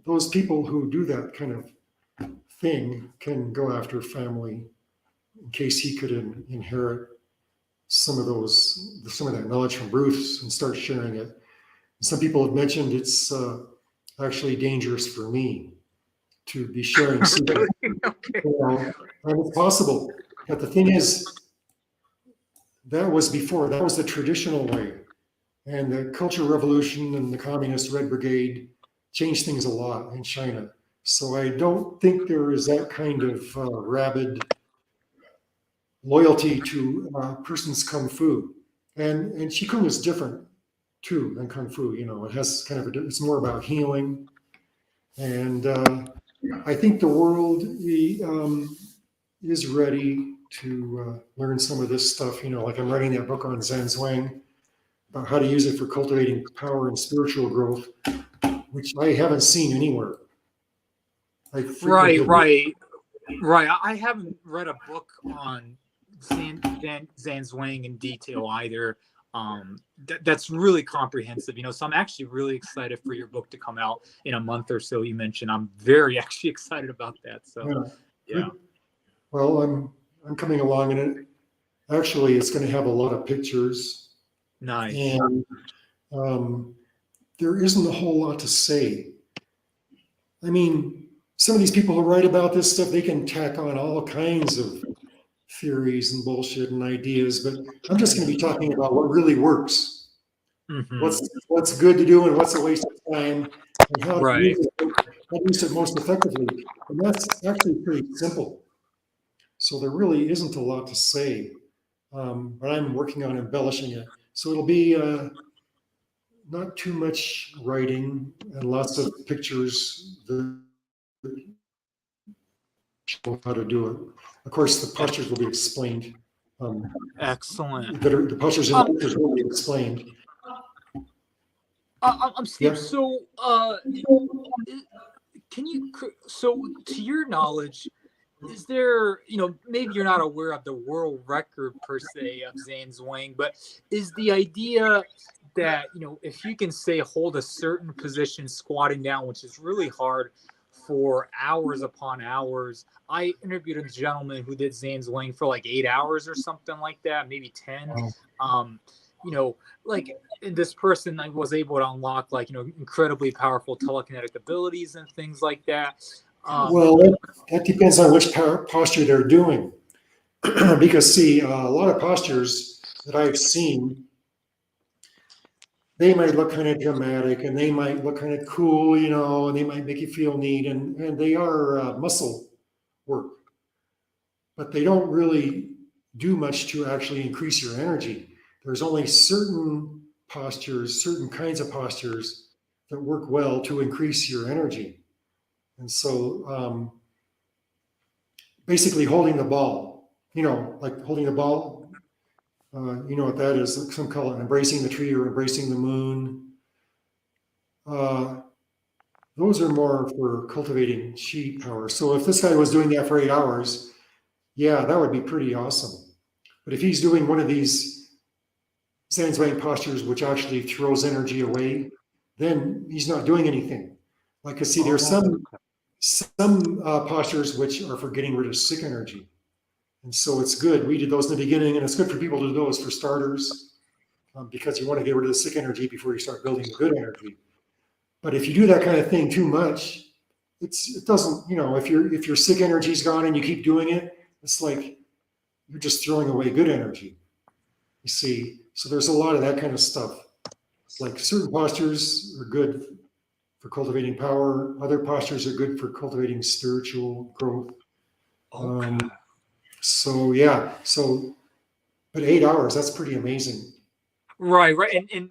those people who do that kind of thing can go after family in case he could inherit some of that knowledge from Bruce and start sharing it. And some people have mentioned it's actually dangerous for me to be sharing secrets. Okay. And it's possible. But the thing is, that was the traditional way. And the Cultural Revolution and the Communist Red Brigade changed things a lot in China. So I don't think there is that kind of rabid loyalty to a person's kung fu. And Qigong is different too than kung fu. It has it's more about healing. And I think the world is ready to learn some of this stuff. Like I'm writing that book on Zhanzhuang about how to use it for cultivating power and spiritual growth, which I haven't seen anywhere. Right. I haven't read a book on Zhanzhuang in detail either. That's really comprehensive, so I'm actually really excited for your book to come out in a month or so. You mentioned I'm very actually excited about that. So yeah. Well, I'm coming along, and it's going to have a lot of pictures. Nice. And there isn't a whole lot to say. I mean, some of these people who write about this stuff, they can tack on all kinds of theories and bullshit and ideas, but I'm just going to be talking about what really works. Mm-hmm. What's good to do and what's a waste of time, and how to use it most effectively. And that's actually pretty simple. So there really isn't a lot to say, but I'm working on embellishing it. So it'll be not too much writing and lots of pictures that show how to do it. Of course, the postures will be explained. Excellent. The postures and pictures will be explained. I'm Steve. Yeah. So, to your knowledge, is there, maybe you're not aware of the world record per se of Zhanzhuang, but is the idea that, if you can say hold a certain position squatting down, which is really hard for hours upon hours. I interviewed a gentleman who did Zhanzhuang for like 8 hours or something like that, maybe 10. And this person was able to unlock incredibly powerful telekinetic abilities and things like that. Well, that depends on which posture they're doing. Because see, a lot of postures that I've seen, they might look kind of dramatic and they might look kind of cool, and they might make you feel neat, and they are muscle work, but they don't really do much to actually increase your energy. There's only certain postures, certain kinds of postures that work well to increase your energy. And so basically holding the ball, like holding the ball, you know what that is. Some call it embracing the tree or embracing the moon. Those are more for cultivating chi power. So if this guy was doing that for 8 hours, yeah, that would be pretty awesome. But if he's doing one of these Zanzwang postures, which actually throws energy away, then he's not doing anything. Like I see, there's some postures which are for getting rid of sick energy. And so it's good. We did those in the beginning, and it's good for people to do those for starters, because you want to get rid of the sick energy before you start building the good energy. But if you do that kind of thing too much, it doesn't, if your sick energy's gone and you keep doing it, it's like you're just throwing away good energy. You see, so there's a lot of that kind of stuff. It's like certain postures are good for cultivating power. Other postures are good for cultivating spiritual growth. Okay. So yeah, but 8 hours, that's pretty amazing. Right. And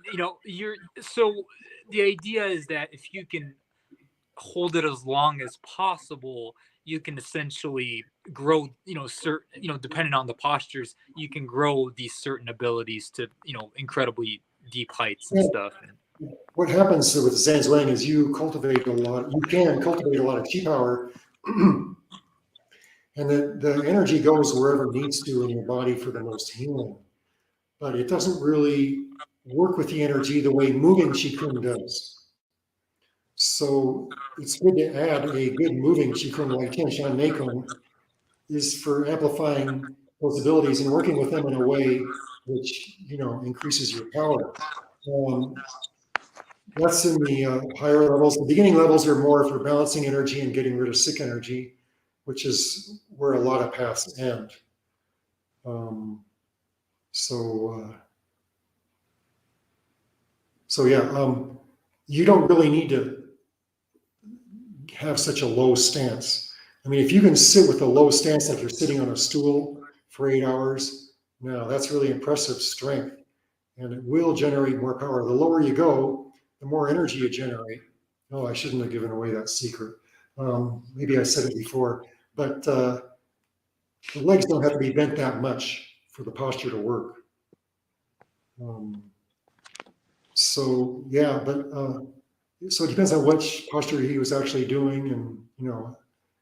so the idea is that if you can hold it as long as possible, you can essentially grow, certain, depending on the postures, you can grow these certain abilities to, incredibly deep heights and stuff. What happens with Zanzwang is you can cultivate a lot of chi power, and the energy goes wherever it needs to in your body for the most healing. But it doesn't really work with the energy the way moving Qigong does. So it's good to add a good moving Qigong like Tianshan Neikong is for amplifying those abilities and working with them in a way which increases your power. That's in the higher levels. The beginning levels are more for balancing energy and getting rid of sick energy, which is where a lot of paths end. So yeah, you don't really need to have such a low stance. I mean, if you can sit with a low stance like you're sitting on a stool for 8 hours, now that's really impressive strength, and it will generate more power. The lower you go, the more energy you generate. Oh, I shouldn't have given away that secret. Maybe I said it before, but the legs don't have to be bent that much for the posture to work. So yeah, but so it depends on which posture he was actually doing, and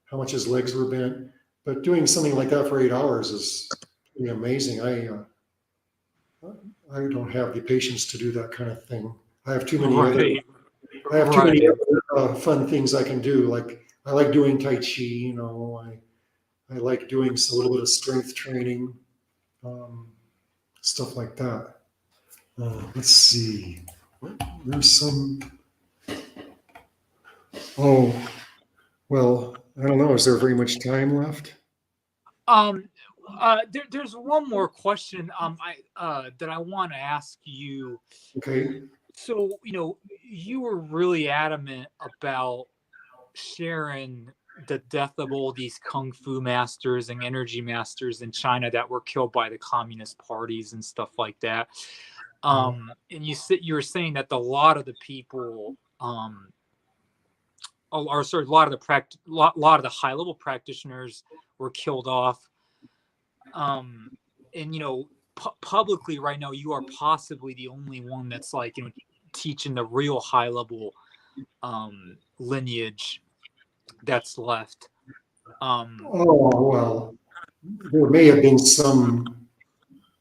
how much his legs were bent. But doing something like that for 8 hours is pretty amazing. I don't have the patience to do that kind of thing. I have too many other fun things I can do. Like I like doing Tai Chi. I like doing a little bit of strength training, stuff like that. Let's see. There's some. Oh, well, I don't know. Is there very much time left? There's one more question that I want to ask you. Okay. So, you were really adamant about sharing the death of all these kung fu masters and energy masters in China that were killed by the communist parties and stuff like that. And you were saying that a lot of the people, a lot of the high level practitioners were killed off. And publicly right now, you are possibly the only one that's like teaching the real high level lineage that's left. Oh well, there may have been some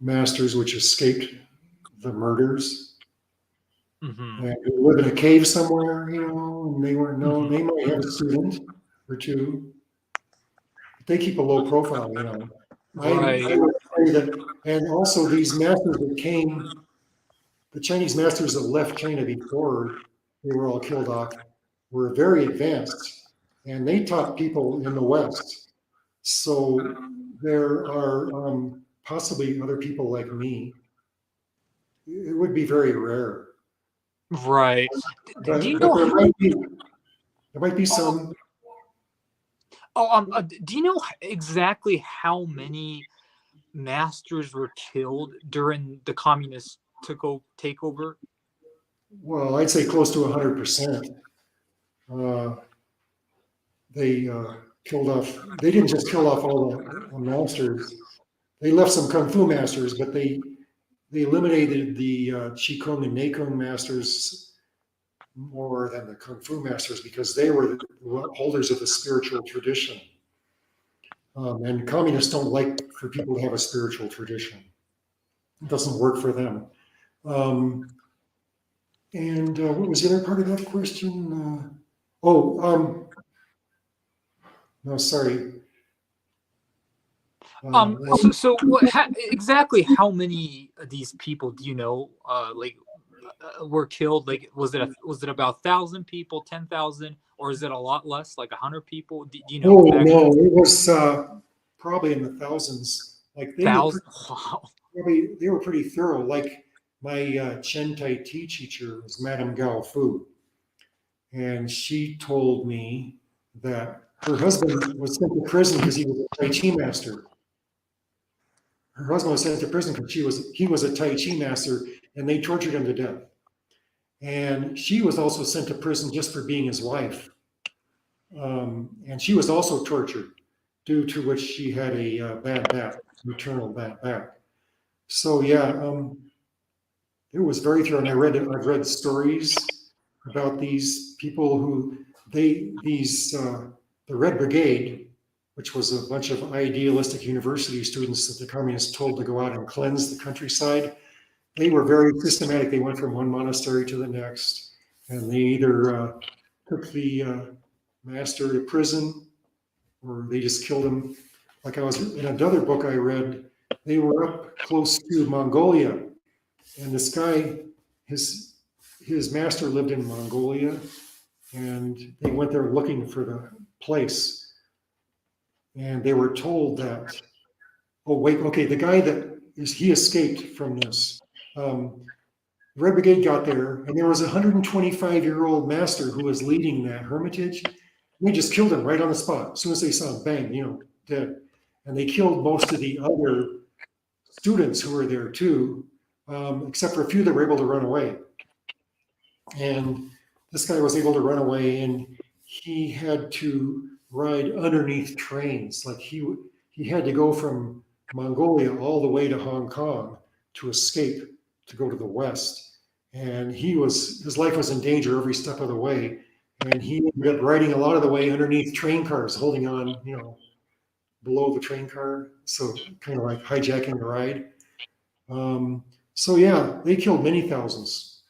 masters which escaped the murders. Mm-hmm. And they live in a cave somewhere, and they weren't known. They might have a student or two. But they keep a low profile, Right. I would say that, and also these masters that came, the Chinese masters that left China before they were all killed off, were very advanced, and they taught people in the West. So there are possibly other people like me. It would be very rare. Right. But, Do you know? there might be some. Do you know exactly how many masters were killed during the communist takeover? Well, I'd say close to 100%. They killed off. They didn't just kill off all the masters. They left some kung fu masters, but they eliminated the Qigong and Neikong masters more than the kung fu masters because they were the holders of the spiritual tradition. And communists don't like for people to have a spiritual tradition. It doesn't work for them. And what was the other part of that question? No, sorry. So exactly how many of these people do you know, were killed? Like, was it about 1,000 people, 10,000, or is it a lot less, like 100 people? Do you know Oh exactly? no, it was probably in the thousands. Like they were 1,000? Wow. they were pretty thorough. Like my Chen Tai Chi teacher was Madame Gao Fu, and she told me that her husband was sent to prison because he was a Tai Chi master. Her husband was sent to prison because he was a Tai Chi master, and they tortured him to death. And she was also sent to prison just for being his wife. And she was also tortured, due to which she had a bad back, maternal bad back. So yeah, it was very thorough. And I've read stories about these people who the Red Brigade, which was a bunch of idealistic university students that the communists told to go out and cleanse the countryside. They were very systematic. They went from one monastery to the next, and they either took the master to prison or they just killed him. Like I was in another book I read, they were up close to Mongolia, and this guy, his master lived in Mongolia, and they went there looking for the place, and they were told that, oh wait, okay, the guy he escaped from this. Red Brigade got there, and there was a 125-year-old master who was leading that hermitage. They just killed him right on the spot. As soon as they saw him, bang, dead. And they killed most of the other students who were there too, except for a few that were able to run away. And this guy was able to run away, and he had to ride underneath trains. Like he had to go from Mongolia all the way to Hong Kong to escape, to go to the West. And his life was in danger every step of the way. And he ended up riding a lot of the way underneath train cars, holding on, below the train car. So kind of like hijacking the ride. So yeah, they killed many thousands,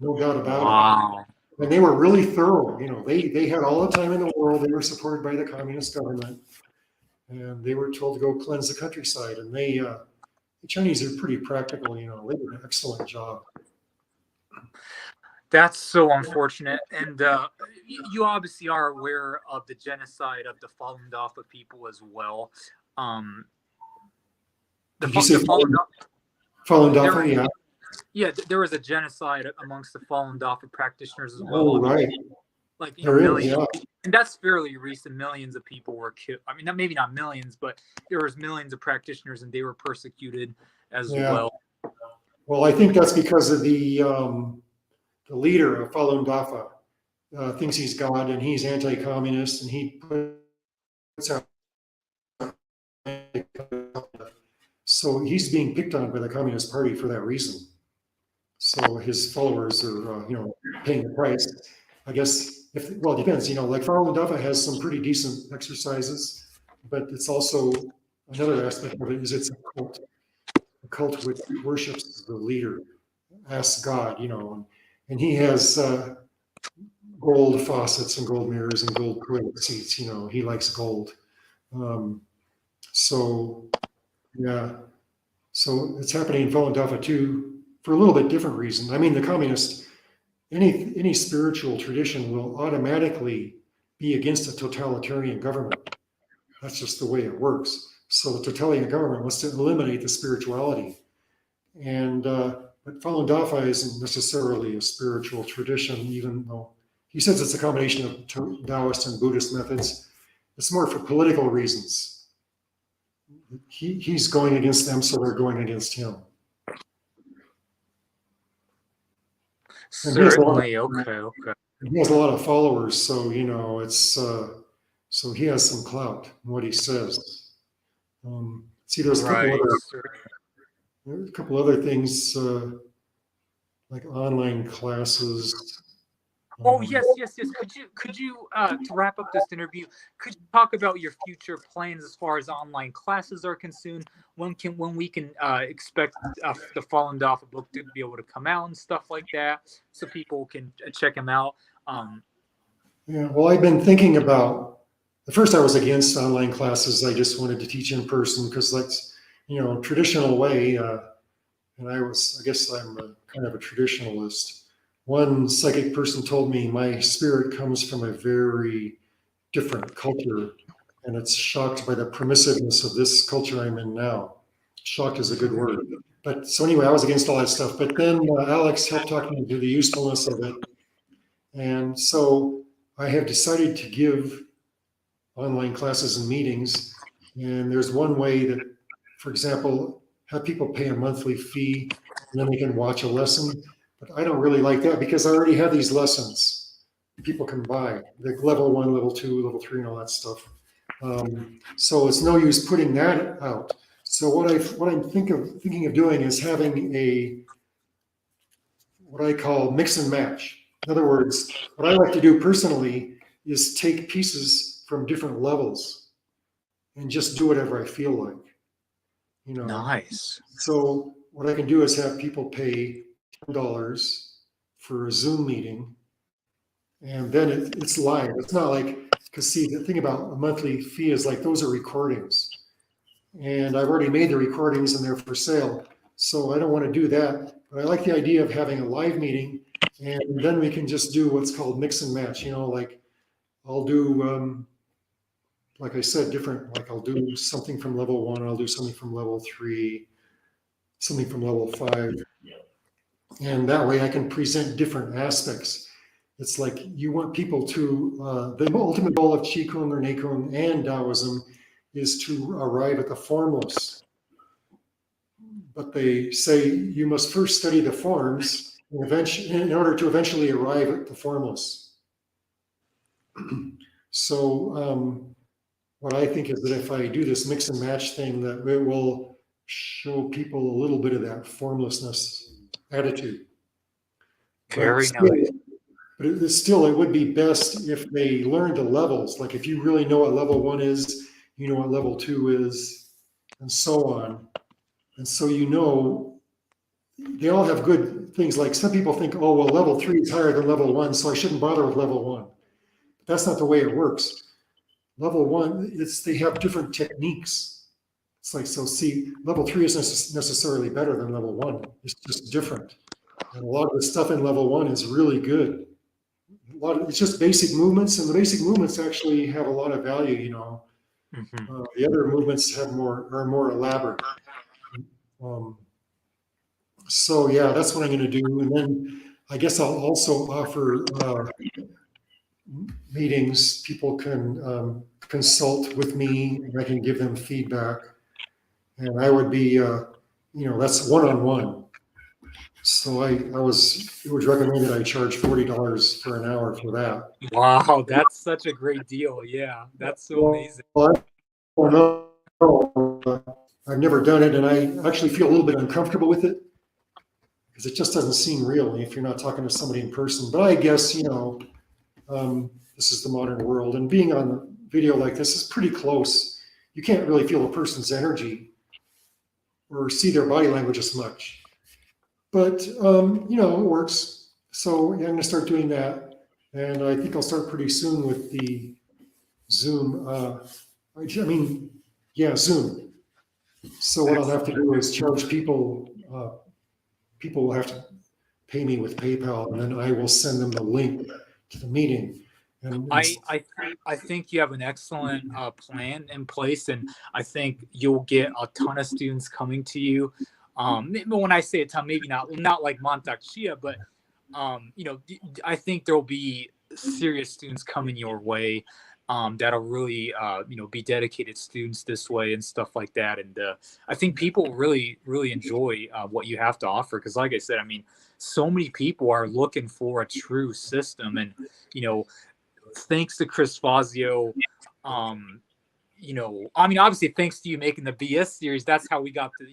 no doubt about it. Wow. And they were really thorough. They had all the time in the world. They were supported by the communist government, and they were told to go cleanse the countryside. And the Chinese are pretty practical. They did an excellent job. That's so unfortunate. And you obviously are aware of the genocide of the Falun Dafa people as well. Did you say Falun Dafa? Yeah, there was a genocide amongst the Falun Dafa practitioners as well. Oh, right. Like millions, and that's fairly recent. Millions of people were killed. I mean, maybe not millions, but there was millions of practitioners, and they were persecuted as well. Well, I think that's because of the leader of Falun Dafa thinks he's God and he's anti-communist, and he puts out. So he's being picked on by the Communist Party for that reason. So his followers are, paying the price. I guess it depends. Like Falun Dafa has some pretty decent exercises, but it's also another aspect of it is it's a cult. A cult which worships the leader, asks God, and he has gold faucets and gold mirrors and gold toilet seats. He likes gold. So yeah, so it's happening in Falun Dafa too, for a little bit different reason. I mean, the communists, any spiritual tradition will automatically be against a totalitarian government. That's just the way it works. So the totalitarian government wants to eliminate the spirituality. And but Falun Dafa isn't necessarily a spiritual tradition, even though he says it's a combination of Taoist and Buddhist methods. It's more for political reasons. He's going against them, so they're going against him. Certainly, okay. He has a lot of followers, so it's so he has some clout in what he says. There's a couple other things like online classes. Oh yes, yes, yes. Could you to wrap up this interview, could you talk about your future plans as far as online classes are concerned? When we can expect the Fallen Dauphin book to be able to come out and stuff like that, so people can check them out. Um, Yeah, well, I've been thinking about, at first I was against online classes. I just wanted to teach in person because that's, traditional way. And I guess I'm kind of a traditionalist. One psychic person told me my spirit comes from a very different culture, and it's shocked by the permissiveness of this culture I'm in now. Shocked is a good word. But so anyway, I was against all that stuff. But then Alex helped talk me into the usefulness of it. And so I have decided to give online classes and meetings. And there's one way that, for example, have people pay a monthly fee and then they can watch a lesson. But I don't really like that because I already have these lessons people can buy, like level 1, level 2, level 3, and all that stuff. So it's no use putting that out. So what I'm thinking of doing is having what I call mix and match. In other words, what I like to do personally is take pieces from different levels and just do whatever I feel like. nice. So what I can do is have people pay $10 for a Zoom meeting, and then it's live. It's not like, because see, the thing about a monthly fee is like those are recordings, and I've already made the recordings and they're for sale. So I don't want to do that, but I like the idea of having a live meeting, and then we can just do what's called mix and match. Like I'll do, like I said, different. Like I'll do something from level 1, I'll do something from level 3, something from level 5, and that way I can present different aspects. It's like you want people to, the ultimate goal of Qigong or Neikun and Taoism is to arrive at the formless. But they say you must first study the forms in order to eventually arrive at the formless. So what I think is that if I do this mix and match thing, that it will show people a little bit of that formlessness attitude. Very But still, nice. but it would be best if they learned the levels. Like if you really know what level 1 is, you know what level 2 is, and so on. And so they all have good things. Like some people think, oh, well, level 3 is higher than level 1, so I shouldn't bother with level 1. But that's not the way it works. Level 1, they have different techniques. It's like, so see, level 3 isn't necessarily better than level 1. It's just different. And a lot of the stuff in level 1 is really good. It's just basic movements, and the basic movements actually have a lot of value. Mm-hmm. The other movements are more elaborate. So yeah, that's what I'm going to do. And then I guess I'll also offer meetings. People can consult with me, and I can give them feedback. And I would be, that's one-on-one. So it was recommended I charge $40 for an hour for that. Wow, that's such a great deal. Yeah, that's so amazing. Well, I don't know. I've never done it, and I actually feel a little bit uncomfortable with it because it just doesn't seem real if you're not talking to somebody in person. But I guess, this is the modern world, and being on video like this is pretty close. You can't really feel a person's energy or see their body language as much. But, it works. So yeah, I'm going to start doing that. And I think I'll start pretty soon with the Zoom. Zoom. So what I'll have to do is charge people. People will have to pay me with PayPal, and then I will send them the link to the meeting. And I think you have an excellent plan in place, and I think you'll get a ton of students coming to you. But when I say a ton, maybe not like Montauk Chia, but I think there'll be serious students coming your way that'll really be dedicated students this way and stuff like that. And I think people really enjoy what you have to offer, because like I said, I mean, so many people are looking for a true system, and thanks to Chris Fazio, obviously thanks to you making the BS series, that's how we got to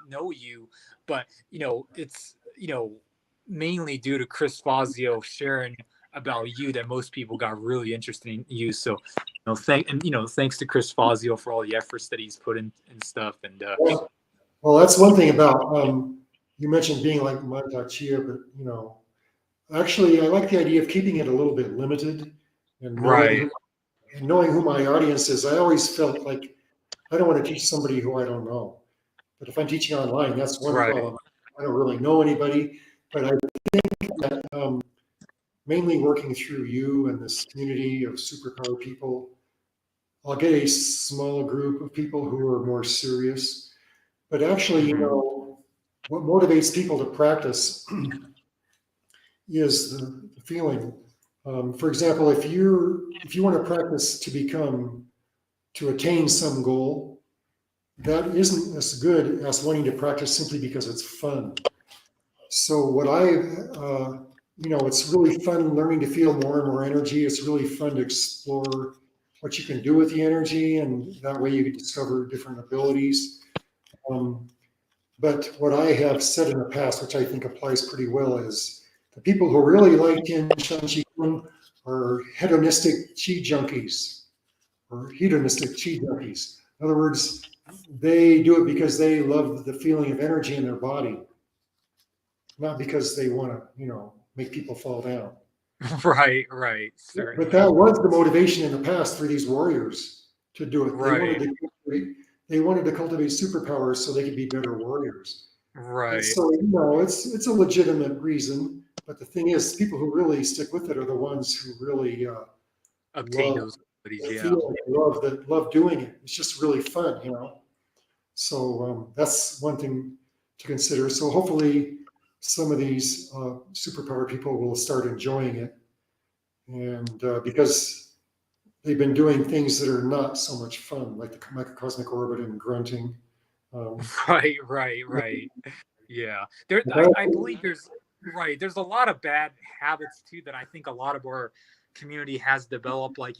know you. But it's mainly due to Chris Fazio sharing about you that most people got really interested in you. So, thanks to Chris Fazio for all the efforts that he's put in and stuff. And Well, that's one thing about you mentioned being like Mantak Chia, but actually, I like the idea of keeping it a little bit limited and right, knowing who my audience is. I always felt like I don't want to teach somebody who I don't know. But if I'm teaching online, that's one right, problem. I don't really know anybody, but I think that mainly working through you and this community of superpower people, I'll get a small group of people who are more serious. But actually, what motivates people to practice is the feeling. For example, if you want to practice to attain some goal, that isn't as good as wanting to practice simply because it's fun. So it's really fun learning to feel more and more energy. It's really fun to explore what you can do with the energy, and that way you can discover different abilities. But what I have said in the past, which I think applies pretty well, is the people who really like Tian Shan Qi Kun are hedonistic chi junkies or hedonistic chi junkies. In other words, they do it because they love the feeling of energy in their body, not because they want to, make people fall down. right, certainly. But that was the motivation in the past for these warriors to do it. Right, They wanted to cultivate superpowers so they could be better warriors. And right. so, it's a legitimate reason. But the thing is, people who really stick with it are the ones who really Obtain love those abilities, the yeah. feeling, love doing it. It's just really fun. So that's one thing to consider. So hopefully, some of these superpower people will start enjoying it, and because they've been doing things that are not so much fun, like the microcosmic orbit and grunting. Right. Yeah. I believe there's a lot of bad habits too that I think a lot of our community has developed. Like,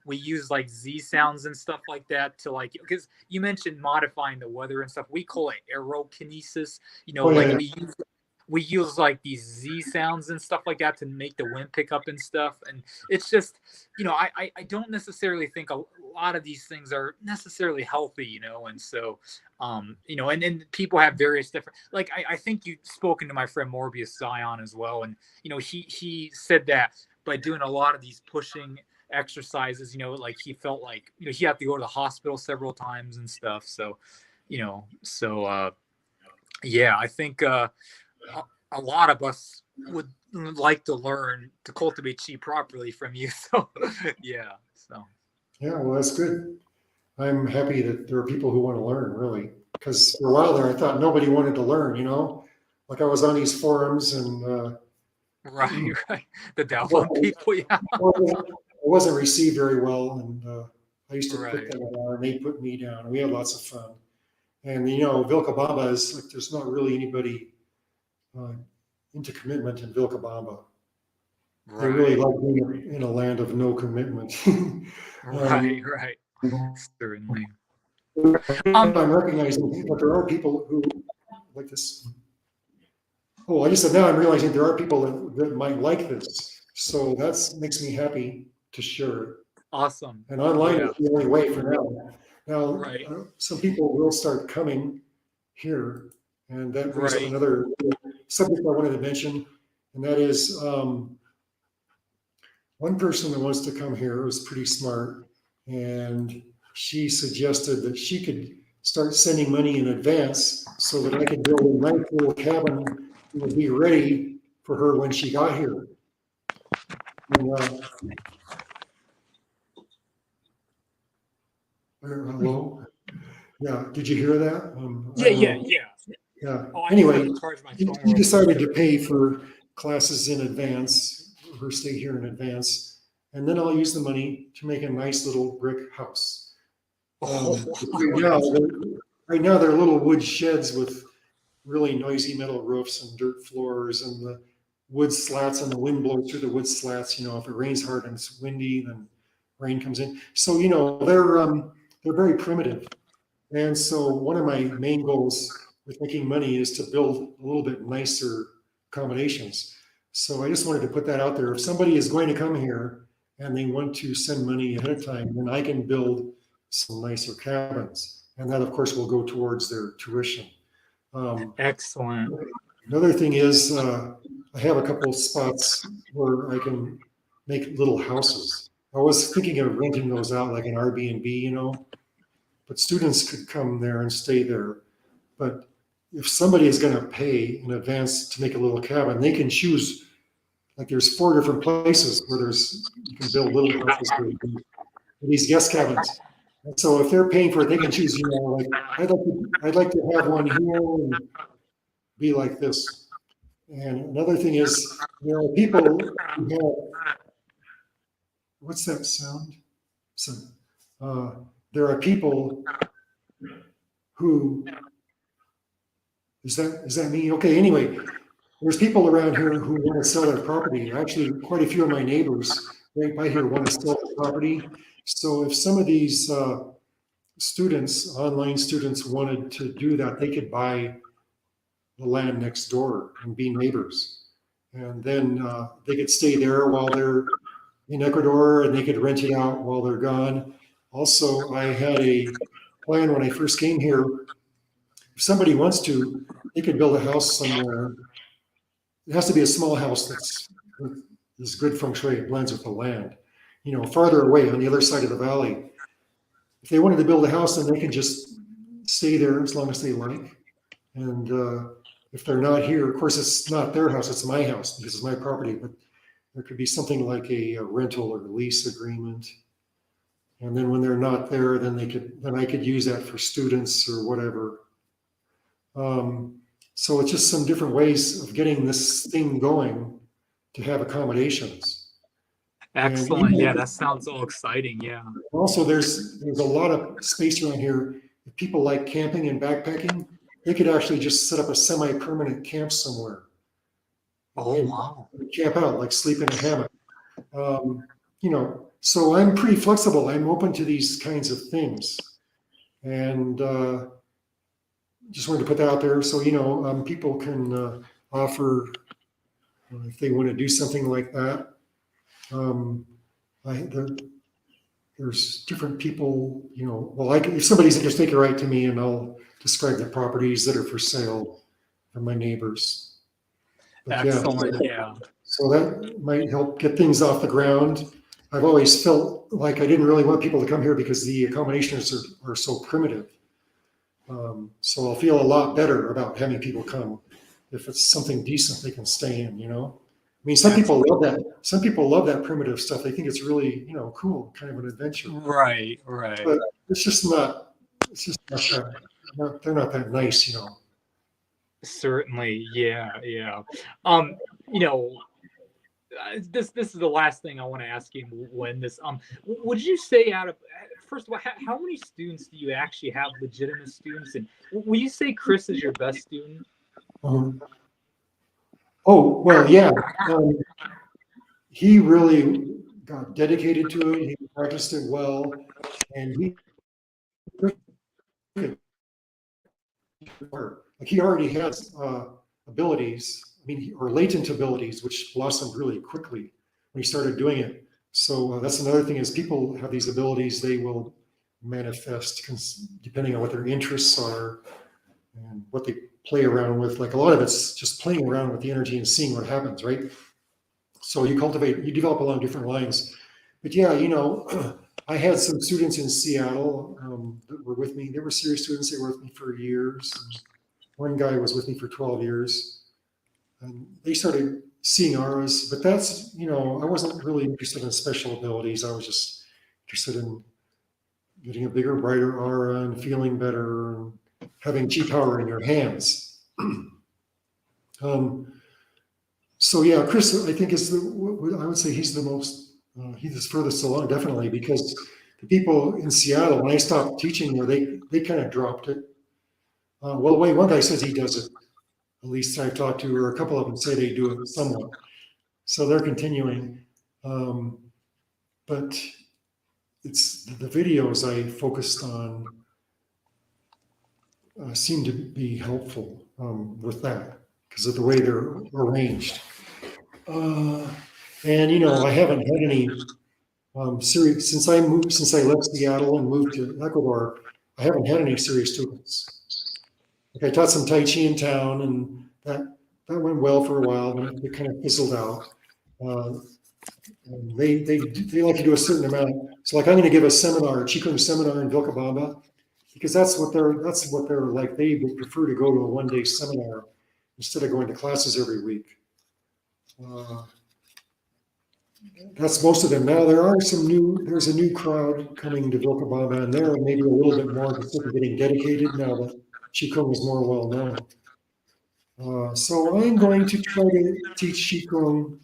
we use like Z sounds and stuff like that to because you mentioned modifying the weather and stuff. We call it aerokinesis, Oh like yeah, we use like these Z sounds and stuff like that to make the wind pick up and stuff. And it's just, I don't necessarily think a lot of these things are necessarily healthy, and so, and people have various different, like, I think you've spoken to my friend Morbius Zion as well. And, he said that by doing a lot of these pushing exercises, like he felt like, he had to go to the hospital several times and stuff. So, yeah, I think, a lot of us would like to learn to cultivate chi properly from you. So, yeah. So, yeah. Well, that's good. I'm happy that there are people who want to learn, really, because for a while there, I thought nobody wanted to learn. Like I was on these forums and right. The download wasn't, people, yeah. wasn't received very well, and I used to put Right. them down, and they put me down. We had lots of fun, and Vilcabamba is like there's not really anybody uh, into commitment in Vilcabamba. They really Right. like being in a land of no commitment. Right. Certainly. I'm recognizing that there are people who like this. Oh, I just said now I'm realizing there are people that might like this. So that makes me happy to share it. Awesome. And online Yeah. is the only way for now. Now, Right. some people will start coming here, and that brings up Right. another subject I wanted to mention, and that is one person that wants to come here was pretty smart, and she suggested that she could start sending money in advance so that I could build a nice little cabin that would be ready for her when she got here. And, hello? Yeah, did you hear that? I don't know. Yeah. Oh, I just Anyway, have to charge my he phone. decided to pay for classes in advance, her stay here in advance, and then I'll use the money to make a nice little brick house. Right now, they're little wood sheds with really noisy metal roofs and dirt floors, and the wood slats, and the wind blows through the wood slats. If it rains hard and it's windy, then rain comes in. So they're very primitive. And so one of my main goals with making money is to build a little bit nicer accommodations. So I just wanted to put that out there. If somebody is going to come here and they want to send money ahead of time, then I can build some nicer cabins. And that, of course, will go towards their tuition. Excellent. Another thing is I have a couple spots where I can make little houses. I was thinking of renting those out like an Airbnb, you know, but students could come there and stay there. But if somebody is going to pay in advance to make a little cabin, they can choose. Like there's 4 different places where you can build little houses for these guest cabins. And so if they're paying for it, they can choose. You know, like I'd like to have one here and be like this. And another thing is there are people who have, what's that sound? So, there are people who, is that me? Okay, anyway, there's people around here who want to sell their property. Actually, quite a few of my neighbors right by here want to sell their property. So if some of these students, online students, wanted to do that, they could buy the land next door and be neighbors. And then they could stay there while they're in Ecuador, and they could rent it out while they're gone. Also, I had a plan when I first came here. If somebody wants to, they could build a house somewhere. It has to be a small house that's good feng shui, it blends with the land. You know, farther away on the other side of the valley. If they wanted to build a house, then they can just stay there as long as they like. And if they're not here, of course, it's not their house, it's my house because it's my property, but there could be something like a rental or lease agreement. And then when they're not there, then I could use that for students or whatever. So it's just some different ways of getting this thing going to have accommodations. Excellent. Yeah, that sounds all exciting. Yeah. Also, there's a lot of space around here. If people like camping and backpacking, they could actually just set up a semi-permanent camp somewhere. Oh, wow. Camp out, like sleep in a hammock. You know, so I'm pretty flexible. I'm open to these kinds of things. And just wanted to put that out there. So, you know, people can offer if they want to do something like that. There's different people, you know, well, if somebody's interested, they can write to me and I'll describe the properties that are for sale from my neighbors. But excellent. Yeah. So that might help get things off the ground. I've always felt like I didn't really want people to come here because the accommodations are so primitive. So I'll feel a lot better about having people come if it's something decent they can stay in, you know. I mean, some people love that. Some people love that primitive stuff. They think it's really, you know, cool, kind of an adventure. Right. But it's just not. It's just not that. They're not that nice, you know. Certainly, yeah. You know, this is the last thing I want to ask you. When this, would you say first of all, how many students do you actually have, legitimate students, and will you say Chris is your best student? Oh, well, yeah. He really got dedicated to it. He practiced it well, and he already has abilities, I mean, or latent abilities, which blossomed really quickly when he started doing it. So that's another thing is people have these abilities, they will manifest depending on what their interests are and what they play around with. Like a lot of it's just playing around with the energy and seeing what happens, right? So you develop along different lines. But yeah, you know, I had some students in Seattle that were with me. They were serious students. They were with me for years. And one guy was with me for 12 years. And they started seeing auras, but that's, you know, I wasn't really interested in special abilities. I was just interested in getting a bigger, brighter aura and feeling better and having G power in your hands. So yeah, Chris, I think I would say he's the most, he's furthest along, definitely, because the people in Seattle, when I stopped teaching there, they kind of dropped it. Well, the way one guy says he does it, at least I've talked to, or a couple of them say they do it somewhat. So they're continuing. But it's the videos I focused on seem to be helpful with that because of the way they're arranged. And I haven't had any serious since I left Seattle and moved to Ecuador. I haven't had any serious students. Like I taught some Tai Chi in town, and that went well for a while, but it kind of fizzled out. And they like to do a certain amount. So like I'm going to give a seminar, a Qigong seminar in Vilcabamba, because that's what they're like. They would prefer to go to a one-day seminar instead of going to classes every week. That's most of them. Now there's a new crowd coming to Vilcabamba, and they're maybe a little bit more sort of getting dedicated now that Qigong is more well known. So I'm going to try to teach Qigong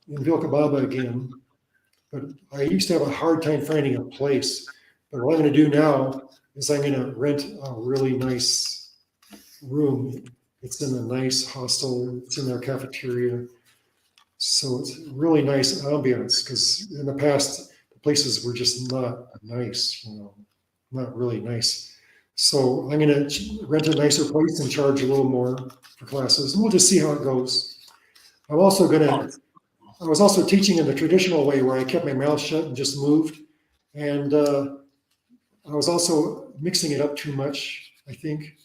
in Vilcabamba again, but I used to have a hard time finding a place. But what I'm going to do now is I'm going to rent a really nice room. It's in a nice hostel. It's in their cafeteria. So it's really nice ambience, because in the past, the places were just not nice, not really nice. So I'm going to rent a nicer place and charge a little more for classes, and we'll just see how it goes. I was also teaching in the traditional way, where I kept my mouth shut and just moved. And I was also mixing it up too much, I think.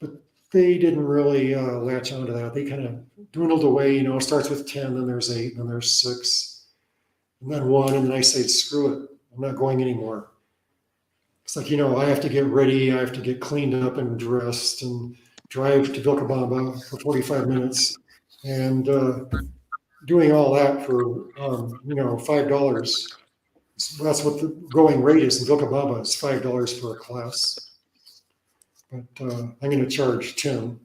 But they didn't really latch onto that. They kind of dwindled away. It starts with 10, then there's 8, then there's 6, and then 1, and then I say, screw it, I'm not going anymore. It's like, I have to get ready, I have to get cleaned up and dressed and drive to Vilcabamba for 45 minutes. And doing all that for, $5. That's what the going rate is in Vilcabamba, is $5 for a class. But I'm going to charge 10,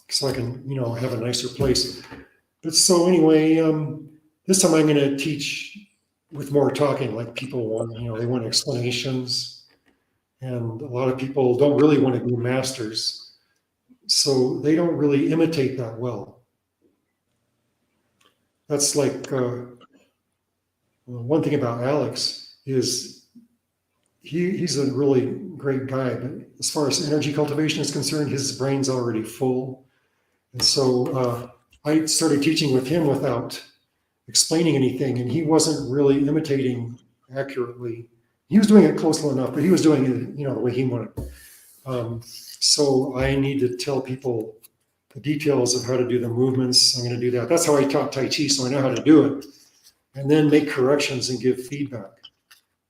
so I can, have a nicer place. But so anyway, this time I'm going to teach with more talking, like people want, they want explanations, and a lot of people don't really want to be masters, so they don't really imitate that well. That's like one thing about Alex is he's a really great guy, but as far as energy cultivation is concerned, his brain's already full. And so I started teaching with him without explaining anything, and he wasn't really imitating accurately. He was doing it close enough, but he was doing it, the way he wanted. So I need to tell people the details of how to do the movements. I'm going to do that. That's how I taught Tai Chi, so I know how to do it, and then make corrections and give feedback.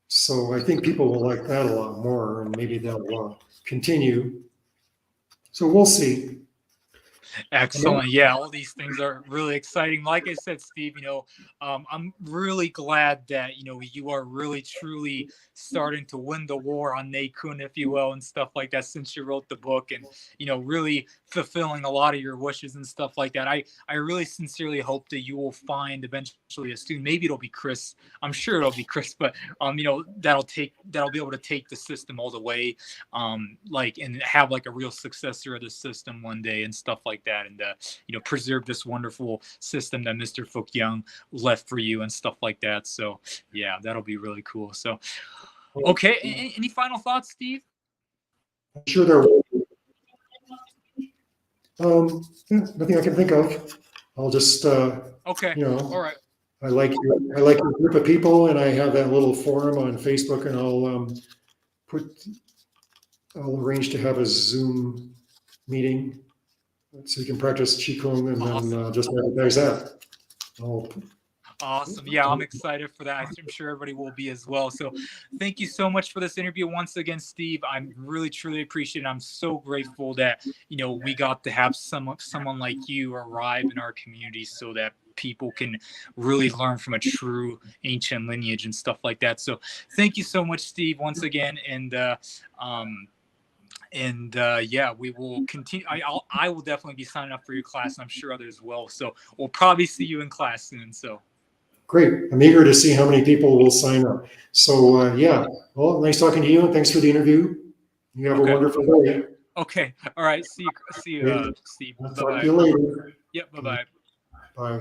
So I think people will like that a lot more, and maybe they'll continue. So we'll see. Excellent. Yeah, all these things are really exciting. Like I said, Steve, I'm really glad that, you are really, truly starting to win the war on Ne Kun, if you will, and stuff like that, since you wrote the book, and, really fulfilling a lot of your wishes and stuff like that. I really sincerely hope that you will find eventually a student. Maybe it'll be Chris. I'm sure it'll be Chris, but, that'll be able to take the system all the way, and have like a real successor of the system one day and stuff like that, and preserve this wonderful system that Mr. Fook Young left for you and stuff like that. So yeah, that'll be really cool. So okay, any final thoughts, Steve? I'm sure there will be. Nothing I can think of. I'll just okay. All right. I like your group of people, and I have that little forum on Facebook, and I'll arrange to have a Zoom meeting so you can practice Qigong, and awesome. Then just advertise that. Awesome. Yeah, I'm excited for that. I'm sure everybody will be as well. So thank you so much for this interview once again, Steve. I'm really, truly appreciate it. I'm so grateful that, we got to have someone like you arrive in our community so that people can really learn from a true ancient lineage and stuff like that. So thank you so much, Steve, once again. And yeah, we will continue. I will definitely be signing up for your class, and I'm sure others will. So we'll probably see you in class soon. So great. I'm eager to see how many people will sign up. So yeah, well, nice talking to you, and thanks for the interview. You have a wonderful day. Okay. All right. See you, Steve. I'll talk to you later. Yep. Bye-bye. Bye.